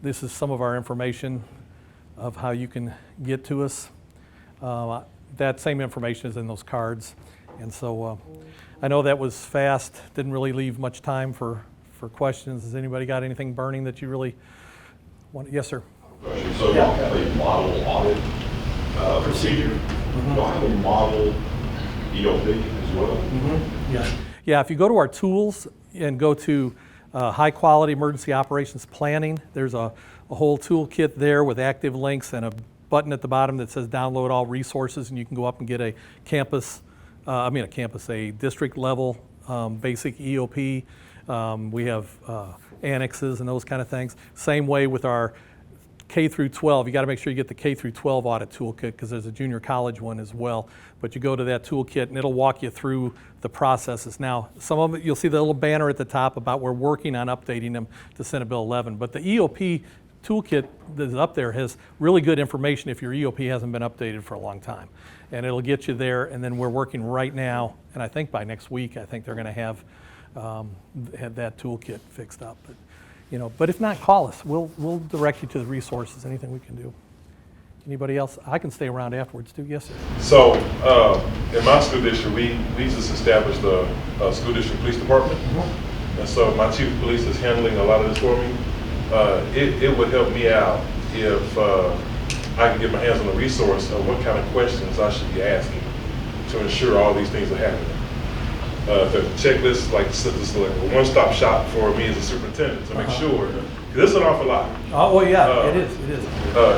A: This is some of our information of how you can get to us. That same information is in those cards. And so I know that was fast, didn't really leave much time for questions. Has anybody got anything burning that you really want? Yes, sir.
B: So y'all have a model audit procedure.
A: Mm-hmm.
B: Y'all have a model EOP as well?
A: Mm-hmm. Yeah, if you go to our tools and go to high quality emergency operations planning, there's a whole toolkit there with active links and a button at the bottom that says download all resources, and you can go up and get a district level basic EOP. We have annexes and those kind of things. Same way with our K through 12. You got to make sure you get the K through 12 audit toolkit, because there's a junior college one as well. But you go to that toolkit and it'll walk you through the processes. Now, some of it, you'll see the little banner at the top about we're working on updating them to Senate Bill 11. But the EOP toolkit that's up there has really good information if your EOP hasn't been updated for a long time. And it'll get you there. And then we're working right now, and I think by next week, I think they're going to have that toolkit fixed up. But if not, call us. We'll direct you to the resources, anything we can do. Anybody else? I can stay around afterwards too. Yes, sir.
B: So in my school district, we just established a school district police department. Mm-hmm. And so my chief of police is handling a lot of this for me. It would help me out if I can get my hands on the resource of what kind of questions I should be asking to ensure all these things are happening. The checklist, like I said, this is like a one-stop shop for me as a superintendent to make sure 'Cause it's an awful lot.
A: Oh, well, yeah, it is, it is.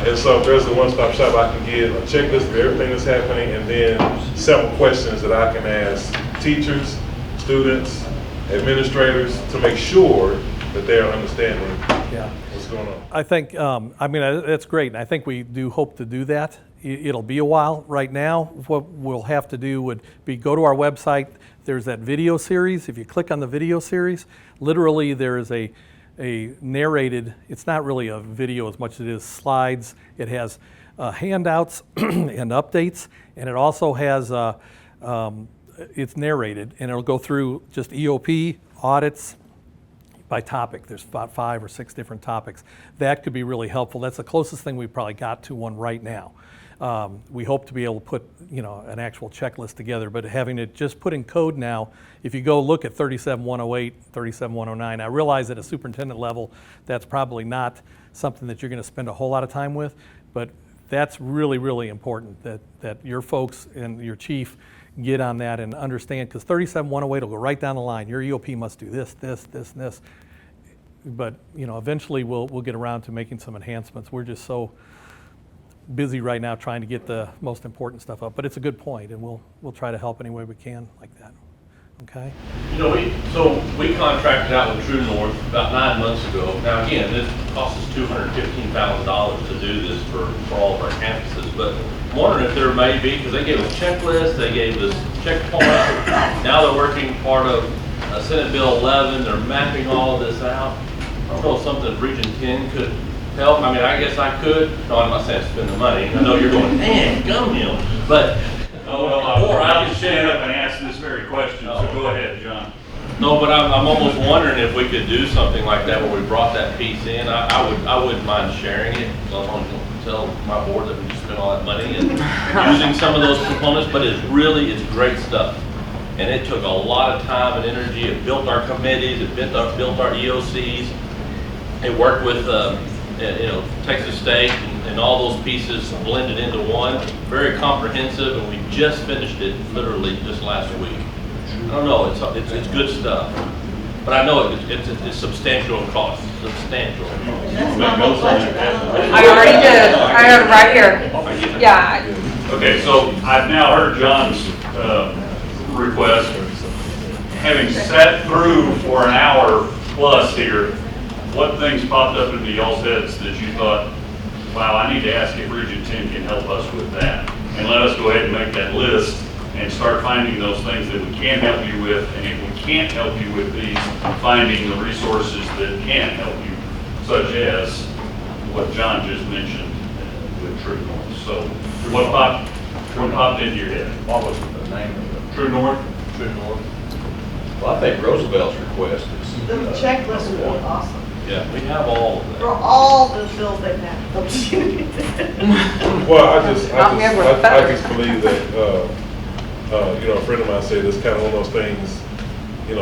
B: And so if there's a one-stop shop, I can get a checklist of everything that's happening and then several questions that I can ask teachers, students, administrators to make sure that they're understanding
A: Yeah.
B: what's going on.
A: I think, I mean, that's great, and I think we do hope to do that. It'll be a while. Right now, what we'll have to do would be go to our website. There's that video series. If you click on the video series, literally there is a narrated, it's not really a video as much as it is slides. It has handouts and updates, and it also has, it's narrated, and it'll go through just EOP, audits, by topic. There's about 5 or 6 different topics. That could be really helpful. That's the closest thing we've probably got to one right now. We hope to be able to put, an actual checklist together, but having it just put in code now, if you go look at 37108, 37109, I realize at a superintendent level, that's probably not something that you're going to spend a whole lot of time with, but that's really, really important that your folks and your chief get on that and understand, because 37108 will go right down the line. Your EOP must do this, this, this, and this. But, eventually we'll get around to making some enhancements. We're just so busy right now trying to get the most important stuff up. But it's a good point, and we'll try to help any way we can like that. Okay?
C: We contracted out with True North about 9 months ago. Now again, this cost us $215,000 to do this for all of our campuses, but I'm wondering if there may be, because they gave us checklists, they gave us checkpoints. Now they're working part of Senate Bill 11, they're mapping all of this out. I don't know if something Region 10 could help. I mean, I guess I could. No, I'm not saying spend the money. I know you're going, man, gum him. But,
D: Or I can stand up and ask this very question, so go ahead, John.
C: no, but I'm almost wondering if we could do something like that where we brought that piece in. I wouldn't mind sharing it. So I want to tell my board that we just spent all that money and using some of those components, but it's great stuff. And it took a lot of time and energy. It built our committees, it built our EOCs. It worked with Texas State and all those pieces blended into one. Very comprehensive, and we just finished it literally just last week. I don't know, it's good stuff, but I know it's substantial in cost. Substantial.
E: That's not my budget.
F: I already did. I heard it right here. Yeah.
D: Okay, so I've now heard John's request. Having sat through for an hour plus here, what things popped up into y'all's heads that you thought, wow, I need to ask if Region 10 can help us with that? And let us go ahead and make that list and start finding those things that we can help you with. And if we can't help you with these, finding the resources that can help you, such as what John just mentioned with True North. So what popped into your head?
G: What was the name of it?
D: True North?
G: True North. Well, I think Roosevelt's request is.
E: The checklist would be awesome.
C: Yeah, we have all of
E: For
C: that.
E: all the bills they've had.
B: Well, I just believe that, a friend of mine said it's kind of one of those things,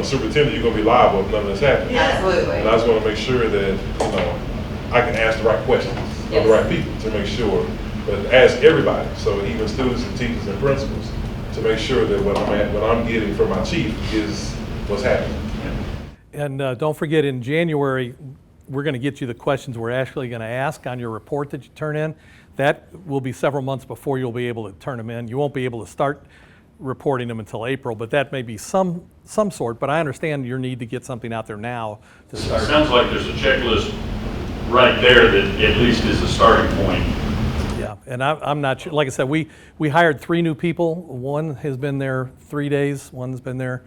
B: superintendent, you're gonna be liable if none of this happens.
E: Yeah.
F: Absolutely.
B: And I just wanna make sure that, I can ask the right questions of
F: Yes.
B: the right people to make sure, but ask everybody, so even students and teachers and principals, to make sure that what I'm getting from my chief is what's happening.
A: And don't forget, in January, we're going to get you the questions we're actually going to ask on your report that you turn in. That will be several months before you'll be able to turn them in. You won't be able to start reporting them until April, but that may be some sort. But I understand your need to get something out there now to
D: It
A: start.
D: sounds like there's a checklist right there that at least is a starting point.
A: Yeah, and I'm not sure. Like I said, we hired 3 new people. One has been there 3 days. One's been there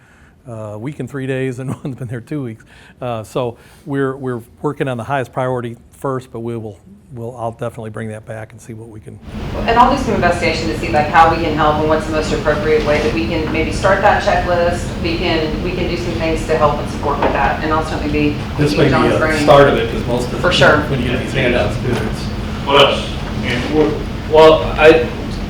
A: a week and 3 days, and one's been there 2 weeks. So we're working on the highest priority first, but I'll definitely bring that back and see what we can.
F: And I'll do some investigation to see how we can help and what's the most appropriate way that we can maybe start that checklist. We can do some things to help and support with that, and I'll certainly be
A: This may be
F: John's
A: a
F: brain.
A: start of it, because most of
F: For sure.
A: when you get these handouts, it's
D: What else? And
H: Well,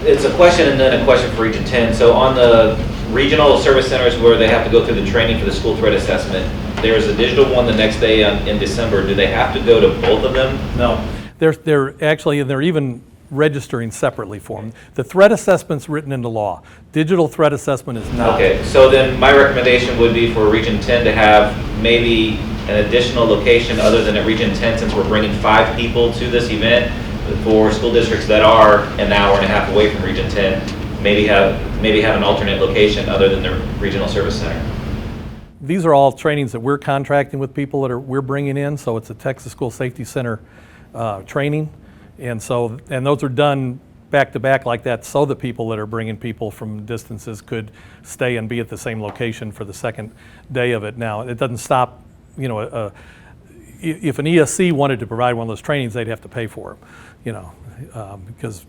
H: it's a question and then a question for Region 10. So on the regional service centers where they have to go through the training for the school threat assessment, there's a digital one the next day in December. Do they have to go to both of them?
A: no. They're even registering separately for them. The threat assessment's written into law. Digital threat assessment is not.
H: Okay, so then my recommendation would be for Region 10 to have maybe an additional location other than at Region 10, since we're bringing 5 people to this event, for school districts that are an hour and a half away from Region 10, maybe have an alternate location other than the regional service center?
A: These are all trainings that we're contracting with people that we're bringing in, so it's a Texas School Safety Center training. And those are done back to back like that, so the people that are bringing people from distances could stay and be at the same location for the second day of it. Now, it doesn't stop, you know, if an ESC wanted to provide one of those trainings, they'd have to pay for them, you know,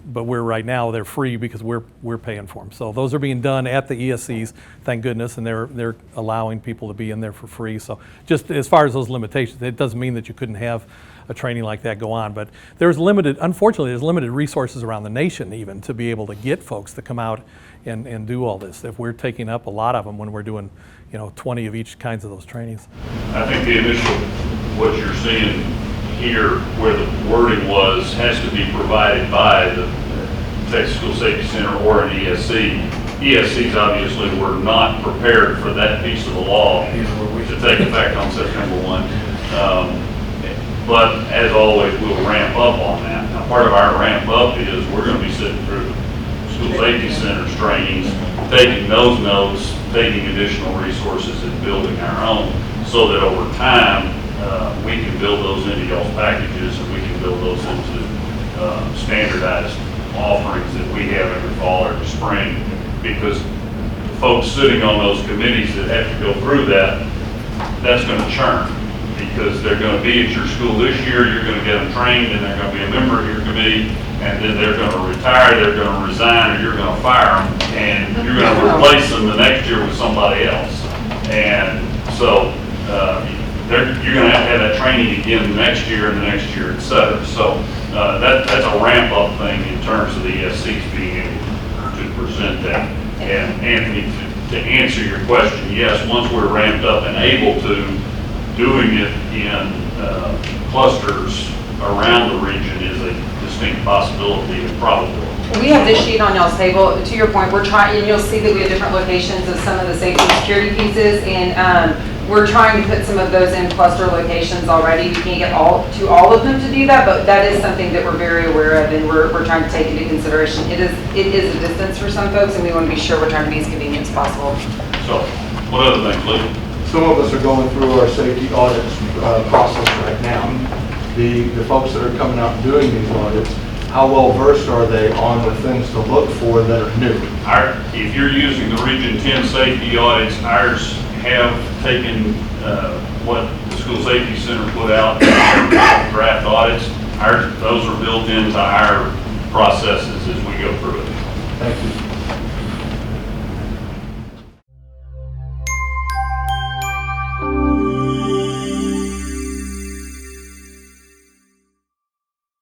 A: but right now they're free because we're paying for them. So those are being done at the ESCs, thank goodness, and they're allowing people to be in there for free. So just as far as those limitations, it doesn't mean that you couldn't have a training like that go on, but unfortunately, there's limited resources around the nation even to be able to get folks to come out and do all this. If we're taking up a lot of them when we're doing, you know, 20 of each kinds of those trainings.
D: I think the initial, what you're seeing here, where the wording was, has to be provided by the Texas School Safety Center or an ESC. ESCs obviously were not prepared for that piece of the law to take effect on September 1. But as always, we'll ramp up on that. Now, part of our ramp up is we're going to be sitting through school safety centers trainings, taking those notes, taking additional resources and building our own, so that over time, we can build those into y'all's packages, and we can build those into standardized offerings that we have every fall or every spring. Because folks sitting on those committees that have to go through that, that's going to churn. Because they're going to be at your school this year, you're going to get them trained, and they're going to be a member of your committee, and then they're going to retire, they're going to resign, or you're going to fire them, and you're going to replace them the next year with somebody else. And so you're going to have that training again the next year and the next year, et cetera. So that's a ramp-up thing in terms of the ESCs being able to present that. And Anthony, to answer your question, yes, once we're ramped up and able to, doing it in clusters around the region is a distinct possibility and probability.
F: We have this sheet on y'all's table. To your point, we're trying, and you'll see that we have different locations of some of the safety and security pieces, and we're trying to put some of those in cluster locations already. We can't get all of them to do that, but that is something that we're very aware of, and we're trying to take into consideration. It is a distance for some folks, and we want to be sure we're trying to be as convenient as possible.
D: So, what other things, Lee?
I: Some of us are going through our safety audits process right now. The folks that are coming out and doing these audits, how well versed are they on the things to look for that are new?
D: If you're using the Region 10 safety audits, ours have taken what the School Safety Center put out, draft audits. Those are built into our processes as we